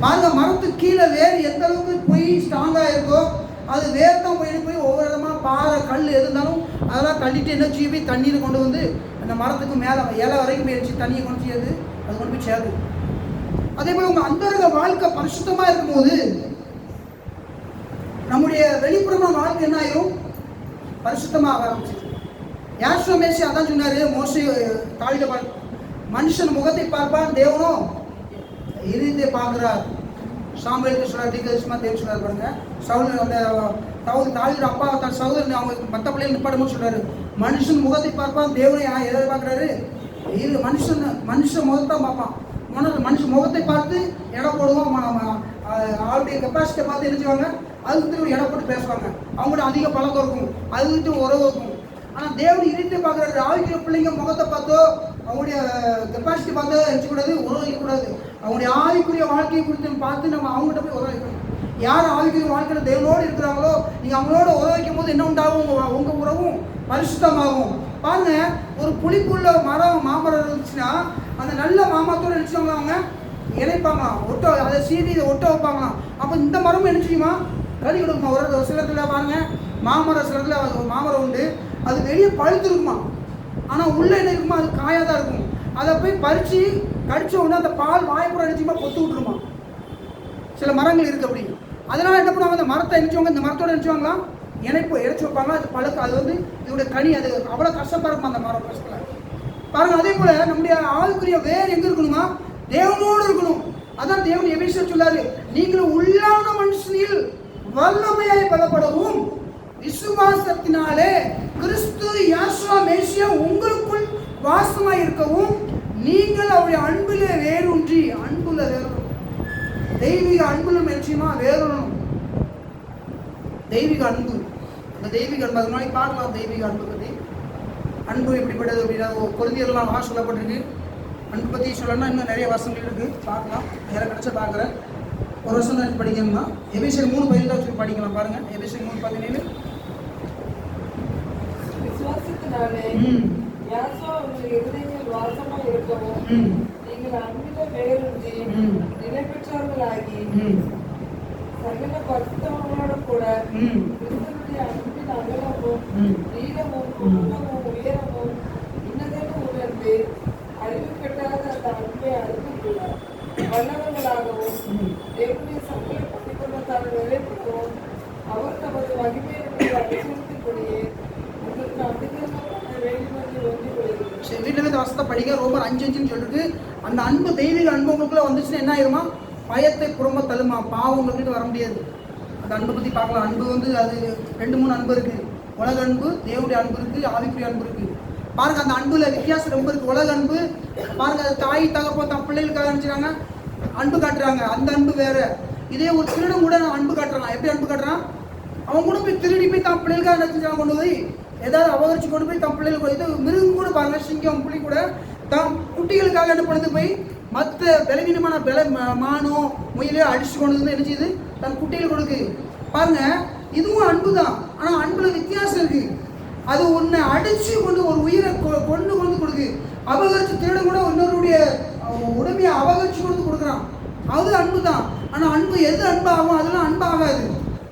பாருங்க, மரத்துக்கு கீழே வேர் எந்த அளவுக்கு போய் ஸ்ட்ராங்காக இருக்கோ, அது வேர் தான் போய் ஒவ்வொரு விதமாக பாறை, கல் எது இருந்தாலும் அதெல்லாம் தள்ளிட்டு என்ன செய்ய போய் தண்ணீரை கொண்டு வந்து அந்த மரத்துக்கு மேலே இலை வரைக்கும் போயிடுச்சு, தண்ணியை கொண்டு செய்யாது, அது கொண்டு போய் சேருது. அதே போல் உங்கள் அந்தரங்க வாழ்க்கை பரிசுத்தமாக இருக்கும்போது நம்முடைய வெளிப்புறமான வாழ்க்கை என்ன ஆயிரும், பரிசுத்தமாக ஆரம்பிச்சு. யாசுவா மேசி அதான் சொன்னார், மோசே தாழ்ந்த மனுஷன் முகத்தை பார்ப்பான், தேவனோ இருதயத்தை பார்க்கிறார். சாமுவேலுக்கு சொல்றார், தீர்க்கதரிசனமா தேவன் சொல்றாரு பாருங்க. சவுல் அந்த தாழ்ந்த அப்பா தன் சகோதரன் அவங்க மற்ற பிள்ளைகள் நிப்பாடும் சொல்றாரு, மனுஷன் முகத்தை பார்ப்பான், தேவனை எதை பார்க்குறாரு, இது மனுஷன் முகத்தை பார்ப்பான். மனுஷன் முகத்தை பார்த்து இடம் போடுவோம். ஆளுடைய கெப்பாசிட்டியை பார்த்து நினைச்சுவாங்க, அதுக்கு ஒரு இடம் போட்டு பேசுவாங்க. அவங்கள்ட்ட அதிக பழக்கம் இருக்கும், அதுக்கிட்ட உறவு இருக்கும். ஆனால் தேவன் இருட்டை பார்க்குறாரு. ஆவிக்கிற பிள்ளைங்க முகத்தை பார்த்தோ அவங்களுடைய கெப்பாசிட்டி பார்த்தோ நினைச்சக்கூடாது, உறவிக்கக்கூடாது. அவங்களுடைய ஆவிக்குரிய வாழ்க்கையை குறித்து பார்த்து நம்ம அவங்ககிட்ட போய் உறவிக்கணும். யார் ஆவிக்குரிய வாழ்க்கையில் தேவனோடு இருக்கிறாங்களோ நீங்கள் அவங்களோட உறவிக்கும் போது என்ன உண்டாகும்? உங்கள் உறவும் பரிசுத்தமாகும். பாருங்க, ஒரு புளிப்புள்ள மாமரம் இருந்துச்சுன்னா அந்த நல்ல மாமரத்தோடு நினைச்சவங்க அவங்க இணைப்பாங்களாம், அதை சீதி ஒட்ட வைப்பாங்களாம். அப்போ இந்த மரமும் என்ன செய்யுமா? கனி கொடுக்குமா? ஒரு சிலத்தில் பாருங்க, மாமரம் சிலத்தில் மாமரம் உண்டு, அது வெளியே பழுத்து இருக்குமா, ஆனால் உள்ளே என்ன இருக்குமா? அது காயாக தான் இருக்கும். அதை போய் பறித்து கடிச்ச உடனே அந்த பால் வாய்ப்புற நிச்சயமாக பொத்து விட்டுருமா. சில மரங்கள் இருக்குது அப்படி. அதனால் என்ன பண்ணுவாங்க? அந்த மரத்தை நினைச்சவங்க இந்த மரத்தோடு நினைச்சுவாங்களா இணைப்பு இறைச்சி வைப்பாங்க. அது பழுக்க, அது வந்து இதோடைய கனி, அது அவ்வளோ கஷ்டமாக இருக்குமா அந்த மரம் கஷ்டத்தில். பாருங்கள், அதே போல் நம்முடைய ஆளுக்குரிய வேர் எங்கே இருக்கணுமா? தேவனோடு இருக்கணும். அதான் தேவன் எபேசியர் சொல்லாரு, நீங்கள் உள்ளான மனுஷனில் வல்லமையாய் பலப்படவும் விசுவாசத்தினாலே கிறிஸ்து யாசுவா மேசியா உங்களுக்குள் வாசமாய் இருக்கவும் நீங்கள் அவருடைய அன்பிலே வேரூன்றி, அன்புல வேறணும். தெய்வீக அன்புல நிச்சயமா வேறணும். தெய்வீக அன்பு, அந்த தெய்வீக அன்பு அது நாளைக்கு பார்க்கலாம். தெய்வீக அன்பு பற்றி, அன்பு எப்படிப்பட்டது அப்படின்னா கொரிந்தியர்லாம் சொல்லப்பட்டிருக்கு. அன்பு பற்றி சொல்லணும்னா இன்னும் நிறைய வசனங்கள் இருக்குது, பார்க்கலாம். நேரம் கிடச்சா பார்க்குறேன். ஒரு வருஷம் படிக்கணும்னா எபேசியர் 3:17 படிக்கலாம். பாருங்கள், எபேசியர் 3:17. விசுவாசத்தினாலே யாசுவா உங்கள் இருதயத்தில் வாசமாய் இருக்கவும் நீங்கள் அன்பில வேரூன்றி நிலை பெற்றவர்களாகி சகல பரிசுத்தவான்களோடு கூட கிறிஸ்துவினுடைய அன்பின் அகலமும் நீளமும் உன்னதமும் உயரமும் இன்னதெல்லாம் உணர்ந்து அறிவு கட்டாத அந்த அன்பை அறிந்து வல்லவர்களாகவும் தேவனுடைய சகல பணிக்குள்ளத்தால் நிறைவேற்றவும் அவர் தமது மகிமையினுடைய அபிஷேகத்தின்படியே உங்களுக்கு அதிகமாக வேண்டுமென்று வேண்டிக் கொள்கிறேன். வீட்டில் இந்த வசத்தை படிக்க ரோமர் 5:5 சொல்லிருக்கு. அந்த அன்பு தெய்வீக அன்பு உங்களுக்குள்ள வந்துச்சுன்னா என்ன ஆயிருமா? பயத்தை புறம்ப தள்ளுமா, பாவம் உங்கள்கிட்ட வர முடியாது. அந்த அன்பை பற்றி பார்க்கலாம். அன்பு வந்து அது 2-3 அன்பு இருக்குது. உலக அன்பு, தேவனுடைய அன்பு இருக்குது, ஆவிக்குரிய அன்பு இருக்குது. பாருங்க, அந்த அன்புல வித்தியாசம் ரொம்ப இருக்கு. உலக அன்பு பாருங்க, அது தாய் தகப்பன் தன் பிள்ளைகளுக்காக நினைச்சாங்க அன்பு காட்டுறாங்க, அந்த அன்பு வேற. இதே ஒரு திருடன் கூட அன்பு காட்டுறான். எப்படி அன்பு காட்டுறான்? அவன் கூட போய் திருடி போய் தன் பிள்ளைகளுக்காக நினைச்சாங்க, கொண்டு போய் ஏதாவது அபகரிச்சு கொண்டு போய் தன் பிள்ளைகளுக்கு. இது மிருகம் கூட பாருங்க, சிங்கம் புலி கூட தன் குட்டிகளுக்காக என்ன பண்ணுது? போய் மற்ற பலவீனமான மானோ முயலையோ அடிச்சு கொண்டு வந்து என்ன செய்யுது? தன் குட்டிகள் கொடுக்கு. பாருங்க, இதுவும் அன்பு தான். ஆனால் அன்புல வித்தியாசம் இருக்கு. அது ஒன்றை அடிச்சு கொண்டு ஒரு உயிரை கொண்டு கொடுக்கு. அபகரிச்சு திருட கூட இன்னொருடைய உடமையை அபகரிச்சு கொண்டு கொடுக்குறான். அது அன்பு தான். ஆனால் அன்பு எது அன்பாகும்? அதெல்லாம் அன்பு ஆகாது.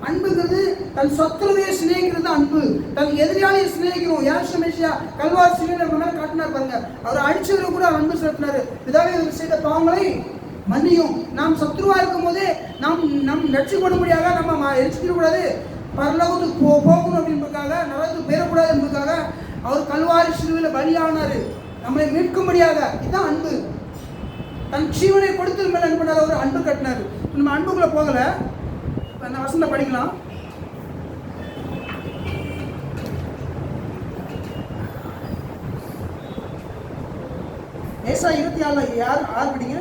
அன்புங்கிறது தன் சத்துருவையை சிநேகிக்கிறது அன்பு. தன் எதிராளியை சிநேகிக்கணும். யாசுவா கல்வாரி சிலையில மேலே காட்டினார் பாருங்க. அவர் அடிச்சவரை கூட அன்பு செலுத்தினாரு. இதாவே இவர் செய்த பாவங்களை மன்னியும். நாம் சத்துருவா இருக்கும் போதே நம் ரட்சிக்கப்படும்படியாக நம்ம எரிச்சுக்க கூடாது, பரலோகத்துக்கு போகணும் அப்படின்றதுக்காக, நரகத்துக்கு போயிடக்கூடாது என்பதுக்காக அவர் கல்வாரி சிலுவையில் பலியானாரு, நம்மளை மீட்கும்படியாக. இதுதான் அன்பு. தன் ஜீவனை கொடுத்து மேலே என்ன பண்ணார்? அவர் அன்பு கட்டினார். நம்ம அன்புக்குள்ள போகலை. அந்த வசனத்தை படிக்கலாம். ஏசாயா 24:6 படிங்க.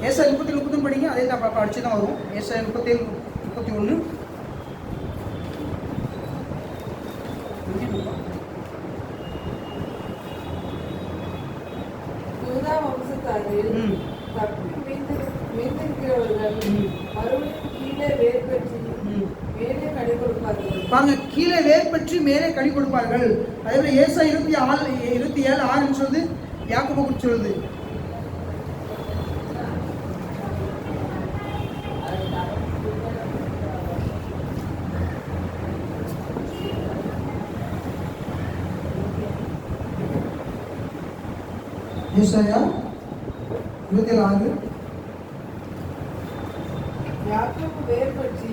ஏசாயா 37:31 படிங்க. அதே தான் படிச்சு தான் வரும். ஏசாயா 37:31. யூதா வம்சத்தாரில் தப்பி மீந்திருக்கிறவர்கள் மறுபடியும் கீழே வேர் பெற்று மேலே கனி கொடுப்பார்கள். பாருங்க, கீழே வேர் பெற்று மேலே கனி கொடுப்பார்கள். அதே போல ஏசாயா 27:6 சொல்லுது, யாக்கோபு குறித்து சொல்லுது. ஏசாயா 27:6. யாக்கோபு வேர் பற்றி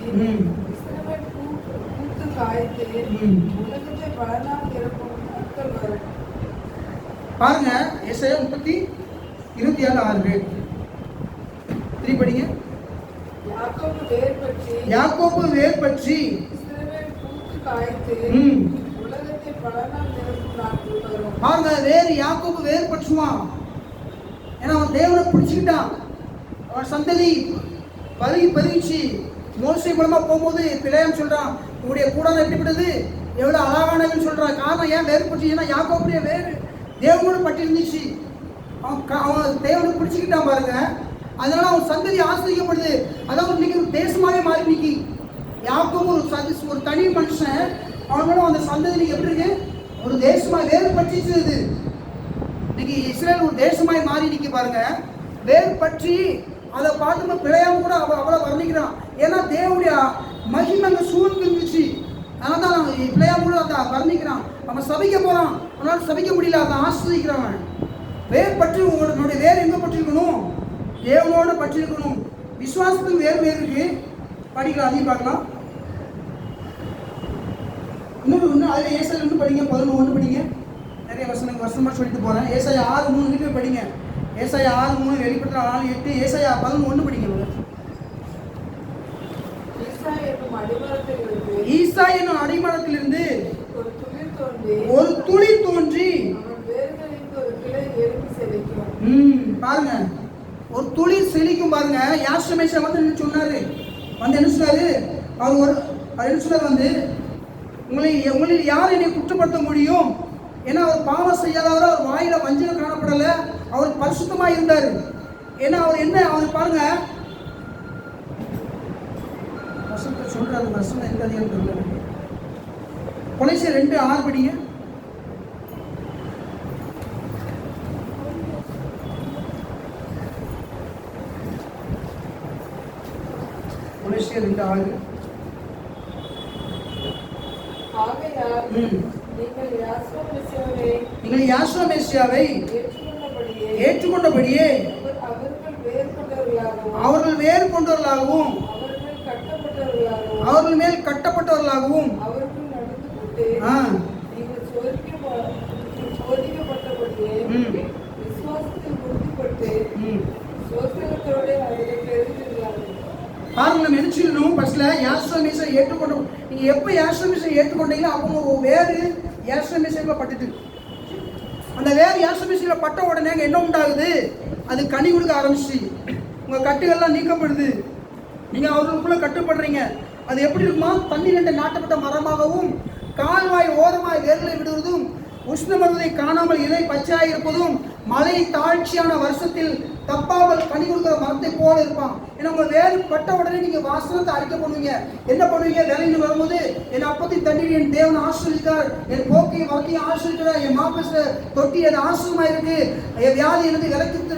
இஸ்ரவேல் பூத்து காய்த்து உலகத்தை பல நாள் இருக்கும் நாட்கள் வரும். பாருங்க, ஏசாயா 27:6 திருப்பி படிங்க. யாக்கோபு வேர் பற்றி இஸ்ரவேல் பூத்து காய்த்து உலகத்தை பல நாள் இருக்கும் நாட்கள் வரும். பாருங்க, வேறு யாக்கோபு வேறுபட்டுருவான். ஏன்னா அவன் தேவனை பிடிச்சிக்கிட்டான். அவன் சந்ததி பருகிச்சு. மோசே மூலமா போகும்போது பிழையம் சொல்றான், உங்களுடைய கூடாரம் எப்படிப்பட்டது, எவ்வளவு அழகானதுன்னு சொல்றான். காரணம் ஏன் வேறுபட்டு, ஏன்னா யாக்கோபுடைய வேறு தேவனோட பட்டு இருந்துச்சு. அவன் தேவனை பிடிச்சிக்கிட்டான் பாருங்க. அதனால அவன் சந்ததி ஆசிரியப்படுது. அதாவது இன்னைக்கு ஒரு தேசமாவே மாறி நிக்கி. யாக்கோபு ஒரு தனி மனுஷன், அவனோட அந்த சந்ததி எப்படி இருக்கு, ஒரு தேசமா வேறுபட்டுச்சு. இன்னைக்கு இஸ்ரேல் ஒரு தேசமாய் மாறி நிக்க பாருங்க. வேறுபற்றி அதை பார்த்து பிழையாம கூட அவ்வளோ வர்ணிக்கிறான். ஏன்னா தேவனுடைய மகிமை அங்கே சூழ்ந்து இருந்துச்சு. அதனால தான் பிழையாம கூட அதை வர்ணிக்கிறான். அவன் சபிக்க போறான், அவனால சபிக்க முடியல, அதை ஆஸ்வதிக்கிறான். வேறுபற்றி உங்களுடைய வேறு எங்க பற்றிருக்கணும், தேவனோட பற்றிருக்கணும். விசுவாசத்துக்கு வேறு இருக்கு. படிக்கலாம், அதையும் பார்க்கலாம். இன்னும் அதில் ஏசாயா 1 படிங்க, 11 படிங்க. நிறைய வருஷமா சொல்லிட்டு போறேன். ஏசாயா 6:3 படிங்க. ஏசாயா 6:3, வெளிப்படுத்தல் 4:8, ஏசாயா 11 படிங்க. ஈசா என்னும் அடிமரத்திலிருந்து ஒரு துளி தோன்றி பாருங்க, ஒரு துளி செழிக்கும் பாருங்க. யாஸ்ரமேஷா வந்து என்ன சொன்னாரு, என்ன சொன்னாரு, அவர் என்ன சொன்னார், உங்களில் யார் என்னை குற்றப்படுத்த முடியும்? ஏன்னா அவர் பாவம் செய்யாதவர், அவர் வாயில வஞ்சனம் காணப்படல, அவர் பரிசுத்தமா இருந்தார். ஏன்னா அவர் என்ன, அவர் பாருங்க வசனத்தை சொல்றாரு. வசனம் எந்த அதிகாரம் தெரியல. கொலைசியர் 2:6 படிங்க. கொலைசியர் 2:6. நீங்கள் யாஸ்ரமேசியாவை ஏற்றுக்கொண்டபடியே அவர்கள் வேறு கொண்டவர்களாகவும் அவர்கள் மேல் கட்டப்பட்டவர்களாகவும் பாருங்க, நம்ம என்ன சொல்லணும், ஃபர்ஸ்ட்ல யாஸ்ரமேசை ஏற்றுக்கொண்ட, நீங்க எப்ப யாஸ்ரமேசை ஏற்றுக்கொண்டீங்களோ அவங்க வேறு யாஸ்ரமேசைக்குள்ள பட்டுட்டு, அந்த வேறு யாஸ்ரமேசைக்குள்ள பட்ட உடனே என்ன உண்டாகுது, அது கனி கொடுக்க ஆரம்பிச்சு, உங்க கட்டுகள்லாம் நீக்கப்படுது, நீங்க அவர்களுக்குள்ள கட்டுப்படுறீங்க. அது எப்படி இருக்குமா, தண்ணீர் நாட்டப்பட்ட மரமாகவும் கால்வாய் ஓரமாய் வேர்களை விடுவதும் உஷ்ணமருதை காணாமல் இலை பச்சையாக இருப்பதும் மழை தாழ்ச்சியான வருஷத்தில் தப்பாமல் கனி கொடுக்கிற மரத்தை போல இருப்பான். ஏன்னா உங்க வேறு பட்ட உடனே நீங்க வாசனத்தை அறிக்கை பண்ணுவீங்க. என்ன பண்ணுவீங்க, வேலைன்னு வரும்போது என் அப்பத்தின் தண்ணீர் என் தேவன் ஆசிரியிருக்கார், என் போக்கை வகையை ஆசிரியிருக்கிறார், என் மாப்பிள தொட்டி அது ஆசிரமா இருக்கு, என் வியாதியிலிருந்து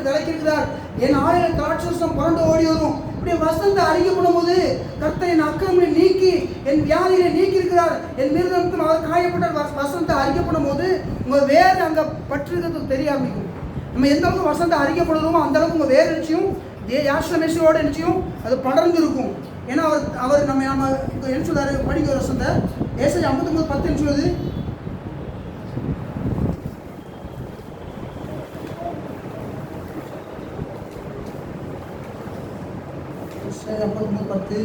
விளக்கிருக்கிறார், என் ஆயுள் காட்சம் புரண்டு ஓடி வரும். இப்படி வசனத்தை அறிக்கை பண்ணும்போது கர்த்தர் என் அக்கிரமங்களை நீக்கி என் வியாதியை நீக்கி இருக்கிறார், என் மிருகத்தில் அவர் காயப்பட்ட வசனத்தை அறிக்கை பண்ணும்போது உங்க வேறு அங்க பற்றிருக்கிறது தெரிய ஆரம்பிக்கும். நம்ம எந்த அளவுக்கு வசனத்தை அறிக்கப்படுறோமோ அந்த அளவுக்கு உங்க வேறு நிச்சயம் யாஸ்ரமேசியோட நிச்சயம் அது படர்ந்து இருக்கும். ஏன்னா அவர் நம்ம என்ன சொல்றாரு, படிக்கிற வசனத்தை ஏசாயா 59:10 சொல்லுது. ஏசாயா 59:10,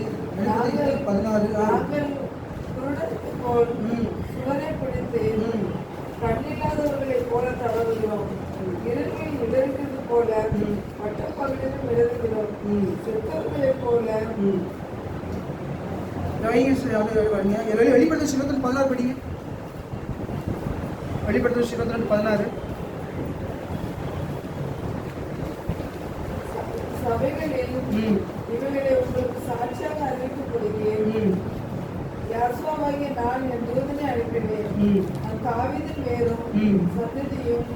16. கண்ணில்லாதவர்களை போல தவறுகிறோம், இருளில் இடறுகிறது போல பட்டப்பகலிலும் இடறுகிறோம், செத்தவர்களை போல. வெளிப்படுத்த 22:16 படிங்க. வெளிப்படுத்த 22:16. சபைகளில் இவைகளை உங்களுக்கு சாட்சியாக அறிவிக்கப்படுகிறேன். யாசுவாவாகிய நான் என் தூதனை அனுப்பினேன். தாவீதின் வேரும் சந்ததியும்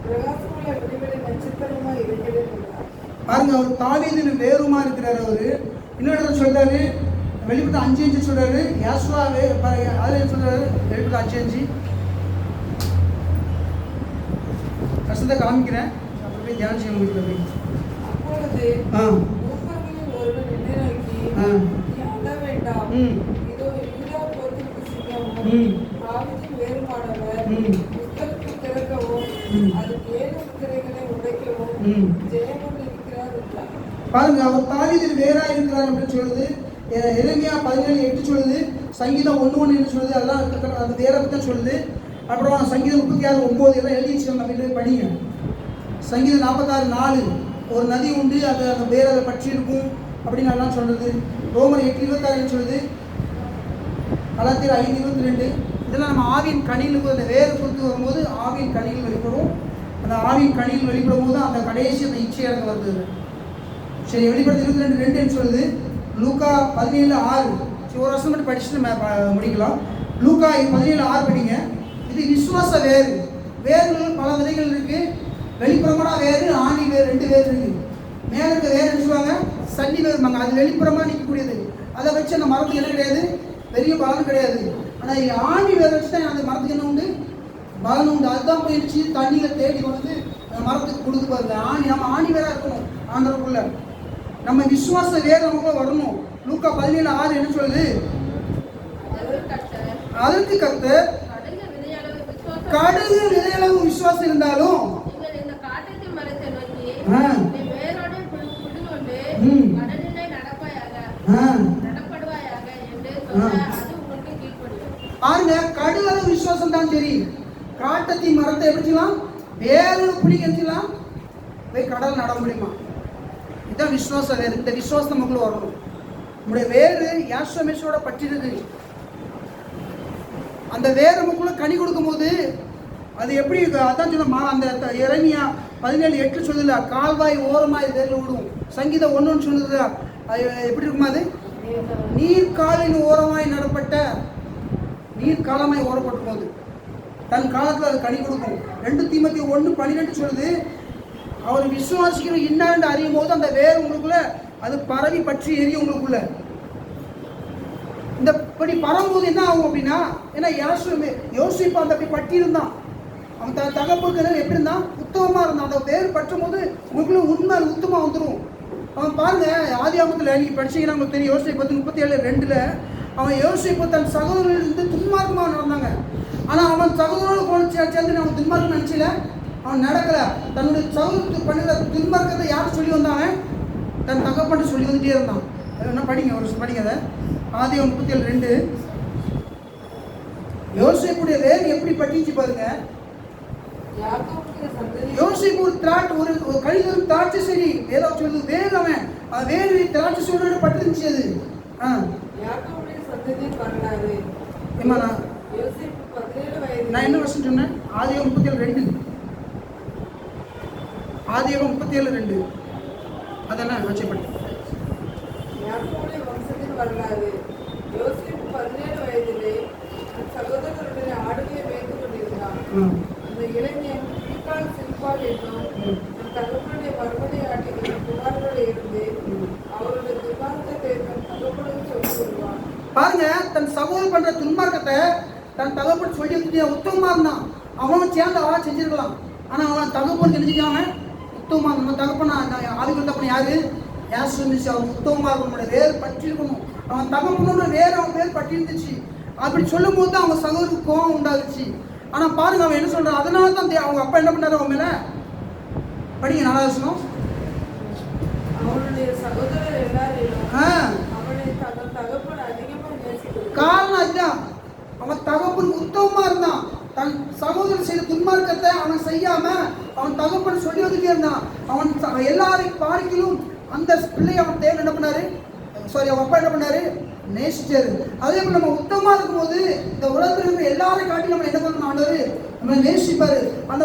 பிரகாசமுள்ள விடிவெளி நட்சத்திரமா இருக்கிறேன். பாருங்க, அவர் தாவீதின் வேருமா இருக்கிறார். அவரு இன்னொரு சொல்றாரு, வெளிப்பட்ட 5:5 சொல்றாரு. யாசுவாவே அதுல சொல்றாரு, வெளிப்பட்ட 5:5. கஷ்டத்தை காமிக்கிறேன், அப்புறம் போய் தியானம் செய்ய முடியல. அப்பொழுது மூப்பர்களில் ஒருவன் என்னை நோக்கி, நீ அழ வேண்டாம், இதோ யூதா கோத்திரத்து சிங்கமும் தாவீதின் வேறுமானவர் புத்தகத்தை திறக்கவும் அது 7 முத்திரைகளை உடைக்கவும் ஜெயம் இருக்கிறார் என்றார். பாருங்க, அவர் தாவீதின் வேறா இருக்கிறார் அப்படின்னு சொல்லுது. எரேமியா 17:8 சொல்லுது. சங்கீதம் 1:1 என்று சொல்லுது. அதெல்லாம் அது வேற பத்தி சொல்லுது. அப்புறம் சங்கீதம் 36:9 எல்லாம் எழுதி வச்சுக்கோங்க, அப்படின்னு படிங்க. சங்கீதம் 46:4 ஒரு நதி உண்டு, அது அந்த வேற அதை பற்றி இருக்கும் அப்படின்னு எல்லாம் சொல்றது. ரோமர் 8:26 சொல்லுது. கலாத்தியர் 5:22. இதெல்லாம் நம்ம ஆவியின் கனியில் அந்த வேறு குறித்து வரும்போது ஆவியின் கனியில் வெளிப்படும். அந்த ஆவியின் கனியில் வெளிப்படும் போது அந்த கடைசி அந்த இச்சையாக வருது. சரி, வெளிப்படுத்த 22:2 சொல்லுது. லூக்கா 17:6. ஒரு வருஷம் மட்டும் படிச்சுட்டு நம்ம முடிக்கலாம். லூக்கா 17:6 படிங்க. இது விசுவாச வேறு. வேர்கள் பல விதைகள் இருக்கு. வெளிப்புறமான வேறு, ஆணி வேறு, 2 வேறு இருக்கு. மேலே இருக்க வேறு சொல்லுவாங்க சன்னி வேறுமாங்க, அது வெளிப்புறமாக நிற்கக்கூடியது. அதை வச்சு அந்த மரத்துக்கு என்ன கிடையாது, பெரிய பலன் கிடையாது. ஆனால் ஆணி வேறு வச்சு தான் அந்த மரத்துக்கு என்ன உண்டு, பலன் உண்டு. அதுதான் போயிடுச்சு தண்ணியில் தேடி வந்து அந்த மரத்துக்கு கொடுத்து பாருங்க. ஆணி நம்ம ஆணி வேறா இருக்கணும் ஆண்டவருக்குள்ள. நம்ம விசுவாச வேறு நமக்குள்ள வரணும். லூக்கா 17:6 என்ன சொல்லுது? அதற்கு கர்த்தர் கடுகு விதையளவு விசுவாசம் இருந்தாலும் பாருங்க, கடுகளவு விசுவாசம் தான் சரி. காட்டத்தி மரத்தை எப்படி செய்யலாம், வேறு பிடிக்கலாம், போய் கடல் நட முடியுமா? இதுதான் விசுவாசம் வேறு. இந்த விசுவாசம் நமக்குள்ள வரணும். நம்முடைய வேறு யாஸ்வமேஷோட பற்றிடுது. அந்த வேறு நமக்குள்ள கனி கொடுக்கும் போது அது எப்படி அதான் சொல்ல, அந்த எரேமியா 17:8 சொல்லுதுல, கால்வாய் ஓரமாய் வேர்ல விடும். சங்கீதம் 1 சொல்லுது, அது எப்படி இருக்குமா? அது நீர்காலின் ஓரமாய் நடப்பட்ட நீர்காலமாய் ஓரப்பட்டு போது தன் காலத்தில் அது கனி கொடுக்கும். 2 தீமோத்தேயு 1:12 சொல்லுது, அவர் விசுவாசிக்கிற இன்னாண்டு அறியும் போது அந்த வேறு உங்களுக்குள்ள அது பரவி பற்றி எரியும் உங்களுக்குள்ள. இந்த படி பரவும்போது என்ன ஆகும் அப்படின்னா, ஏன்னா யோசிப்பு அந்த அப்படி பட்டி இருந்தான், அவன் தகப்புக்கு எப்படி இருந்தான், உத்தமமாக இருந்தான். அந்த வேறு பற்றும் போது உங்களுக்குள்ள உண்மை உத்தமாக வந்துடும். அவன் பாருங்க, ஆதியாகமத்தில் நீங்கள் படிச்சீங்கன்னா உங்களுக்கு தெரியும். யோசிப்பு 37:2 அவன் யோசிப்பு தன் சகோதரர்களிருந்து துன்மார்க்கமாக நடந்தாங்க. ஆனால் அவன் சகோதரோடு சேர்ந்து அவன் துன்மார்க்கம் நினச்சில, அவன் நடக்கல. தன்னுடைய சகோதரத்துக்கு பண்ணுற துன்மார்க்கத்தை யார் சொல்லி வந்தாங்க, தன் தகப்பன்னு சொல்லி வந்துட்டே இருந்தான். என்ன படிங்க, ஒரு படிங்க. அதை ஆதியாகமம் 37:2 யோசிப்புடைய வேறு எப்படி பட்டிச்சு பாருங்க. யோசிப்பு ஒரு கழிதரும் திராட்சை செடி ஏதாவது சொல்லுது, வேறு அவன் வேறு திராட்சை செடியோட பட்டிருந்துச்சு. அது நான் என்ன வருஷம் சொன்னேன்? ஆதியாகமம் 37:2 ஆதியாகமம் 37:2 அதெல்லாம் ஆச்சரியப்பட்டேன். யோசேப்பு 17 வயதிலே சகோதரருடைய ஆடுகளை மேய்த்து கொண்டிருந்தான். அந்த இளைஞன் பிற்கால் சிற்பால் என்னும் தகப்பனுடைய மறுமனை ஆட்டிகளின் புகார்களோடு இருந்து அவருடைய துன்மார்க்கத்தை தன் தகப்பனுக்கு சொல்லிக் கொள்வான். பாருங்க, தன் சகோதரர் பண்ற துன்மார்க்கத்தை தன் தகப்பன் சொல்லி உத்தமமா இருந்தான். அவனும் சேர்ந்து அவளா செஞ்சிருக்கலாம். ஆனா அவன் தகப்பன் செஞ்சுக்காம உத்தமமா நம்ம தகப்பனா ஆதிகள் தப்பன் யாரு, யார் இருந்துச்சு, அவன் உத்தமமா இருக்கணும், வேறு பற்றி இருக்கணும். அவன் தகப்பனோட வேறு அவன் பேர் பட்டி இருந்துச்சு. அப்படி சொல்லும் போது தான் அவங்க சகோதரருக்கு கோபம் உண்டாகுச்சு. ஆனா பாருங்க, அவன் என்ன சொல்றான், அதனால தான் அவங்க அப்பா என்ன பண்ணாரு, அவன் மேல படிங்க 4வது வசனம். அவனுடைய சகோதரர் எல்லாரும் அவனை தகப்பன் அதிகமா நேசிக்கிறான். காரணம் அதுதான், அவன் தகப்பன் உத்தமமா இருந்தான். தன் சகோதரர் செய்த துன்மார்க்கத்தை அவன் செய்யாம அவன் தகப்பன் சொல்லி வந்துட்டே இருந்தான். அவன் எல்லாரையும் பார்க்கிலும் அந்த பிள்ளை அவன் தேவை என்ன பண்ணாரு, அவன் அப்பா என்ன பண்ணாரு, நேசிச்சாரு. அதே போல நம்ம உத்தமமா இருக்கும்போது இந்த உலகத்தில் இருக்கிற எல்லாரையும் காட்டி நம்ம என்ன பண்ணணும், ஆண்டவர் நம்ம நேசிப்பாரு. அந்த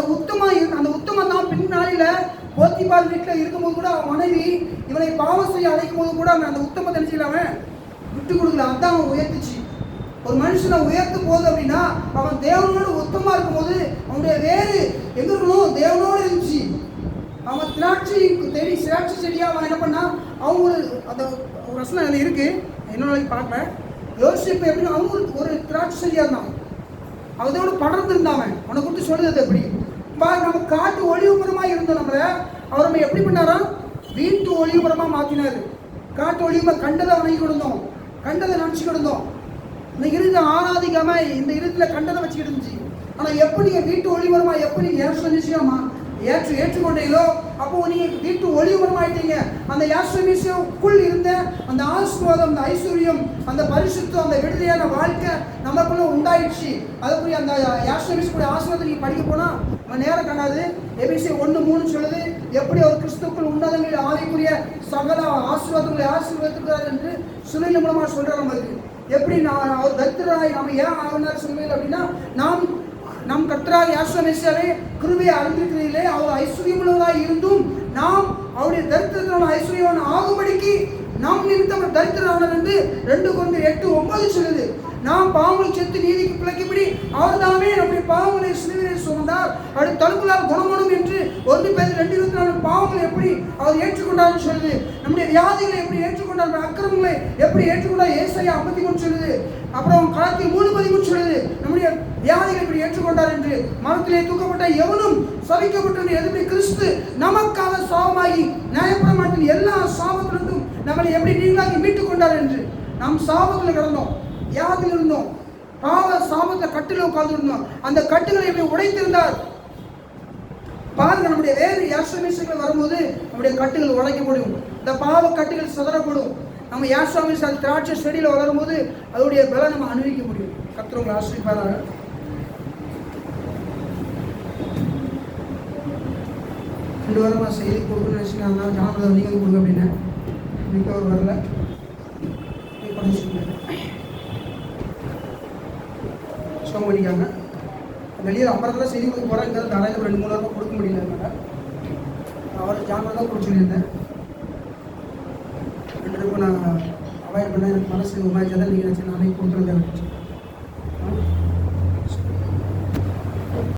உத்தமம் தான் பின்னாளில போத்திபார் வீட்டில் இருக்கும்போது கூட அவன் மனைவி இவனை பாவம் செய்ய அழைக்கும் போது கூட அந்த உத்தமத்தை நினைச்சிக்கலாம விட்டு கொடுக்கல. அதுதான் அவன் உயர்த்துச்சு. ஒரு மனுஷனை உயர்த்தும் போது அப்படின்னா அவன் தேவனோடு உத்தமமா இருக்கும் போது அவனுடைய வேறு எங்க இருக்கணும், தேவனோடு இருந்துச்சு. அவன் திராட்சை செடியா அவன் என்ன பண்ணா, அவங்க அந்த ஒரு ரசனை அதில் இருக்கு, என்னோட பார்க்கல. யோசிப்பு எப்படின்னா அவங்க ஒரு திராட்சை செடியா இருந்தான், அதோட படர்ந்து இருந்தான். அவனை கொடுத்து சொல்லுது எப்படி நம்ம காட்டு ஒளிவுபுறமா இருந்தோம். அவர் நம்ம எப்படி பண்ணாரா, வீட்டு ஒளிவுபுறமா மாத்தினாரு. காட்டு ஒளிவுமா கண்டதை வணங்கி கொடுத்தோம், கண்டதை நினைச்சு கொடுத்தோம். இந்த இருந்த ஆராதிக்காம இந்த இருத்துல கண்டதை வச்சுக்கிட்டு இருந்துச்சு. ஆனா எப்படி வீட்டு ஒளிவுபுறமா எப்படி நிச்சயமா ஏற்றுக்கொண்டீங்களோ அப்போ நீங்க வீட்டு ஒளிமரம் ஆயிட்டீங்க. அந்த யாஸ்வமேசியாவுக்குள் இருந்த அந்த ஆசீர்வாதம், அந்த ஐஸ்வர்யம், அந்த பரிசுத்தம், அந்த விடுதலையான வாழ்க்கை நமக்குள்ள உண்டாயிடுச்சு. அதுக்குரிய அந்த யாஸ்வமேசியாவுடைய ஆசீர்வாதத்தை நீங்க படிக்க போனா நேரம் காணாது. எபேசிய 1:3 சொல்லுது, எப்படி ஒரு கிறிஸ்துவுக்குள் உன்னதங்களில் ஆவிக்குரிய சகல ஆசீர்வாதங்களை ஆசீர்வதிக்கிறார் என்று சுனையின் மூலமா சொல்றாரு. நமக்கு எப்படி அவர் தரித்திரராய் நாம் ஏன் ஆகினார் சொல்லுவேன் அப்படின்னா, நம் கர்த்தராகிய இயேசு மெசியாவே கிருபையை அறிந்திருக்கிறீர்களே, அவர் ஐஸ்வர்யமுள்ளவராய் இருந்தும் நாம் அவருடைய தரித்திரத்தினால ஐஸ்வர்யவான் ஆகும்படிக்கு நாம் நிமித்தம் தரித்திரரானார் என்று 2 கொரிந்தியர் 8:9 சொல்லுது. நாம் பாவங்களை செத்து நீதிக்கு பிழைக்கும்படி அவர் தாமே நம்முடைய பாவங்களை சிலுவையிலே சுமந்தார், அவருடைய தழும்புகளால் குணமணும் என்று 1 பேதுரு 2:24 பாவங்களை எப்படி அவர் ஏற்றுக்கொண்டார்னு சொல்லுது. நம்முடைய வியாதிகளை எப்படி ஏற்றுக்கொண்டார், அக்கிரமங்களை எப்படி ஏற்றுக்கொண்டார் ஏசாயா 53 சொல்லுது. அப்புறம் கலாத்தியர் 3:13 சொல்லுது நம்முடைய வியாதிகளை எப்படி ஏற்றுக்கொண்டார் என்று. மரத்திலே தூக்கப்பட்ட எவனும் சபிக்கப்பட்ட எதுவுமே கிறிஸ்து நமக்காக சாபமாகி நியாயப்பிரமாணத்தின் எல்லா சாபத்திலிருந்தும் நம்மளை எப்படி நீங்களாகி மீட்டுக் கொண்டார் என்று. நாம் சாபத்தில் கிடந்தோம், வியாதியில் இருந்தோம், பாவ சாபத்தில் கட்டில் உட்கார்ந்து இருந்தோம். அந்த கட்டுகளை எப்படி உடைத்திருந்தார் பாருங்க. நம்முடைய வேறு யாஸ்வமேசியர்கள் வரும்போது நம்முடைய கட்டுகள் உடைக்கப்படும், இந்த பாவ கட்டுகள் சிதறப்படும். நம்ம யாஸ்வமேசிய திராட்சை செடியில் வளரும்போது அதோடைய பலன் நம்ம அனுபவிக்க முடியும். கர்த்தர் உங்களை ஆசீர்வதிப்பாராக. 2 வாரமாக செய்தி கொடுக்கணும்னு நினச்சிங்கன்னா ஜானதை நீங்கள் கொடுங்க அப்படின்னு இன்னைக்கு அவர் வரல. சுகம் பண்ணிக்காங்க. வெளியே அப்புறத்தில் செய்தி கொடுக்க போகிறேன். இங்கே தரையில் 2-3 வாரமாக கொடுக்க முடியல. அவர் ஜானதை தான் கொடுக்க சொல்லியிருந்தேன். 2 ரூபாய் நான் அவாய்ட் பண்ணேன். எனக்கு மனசு உமாய்ச்சா தான் நீங்கள் நினச்சி நானே கொடுத்துருந்தேன்.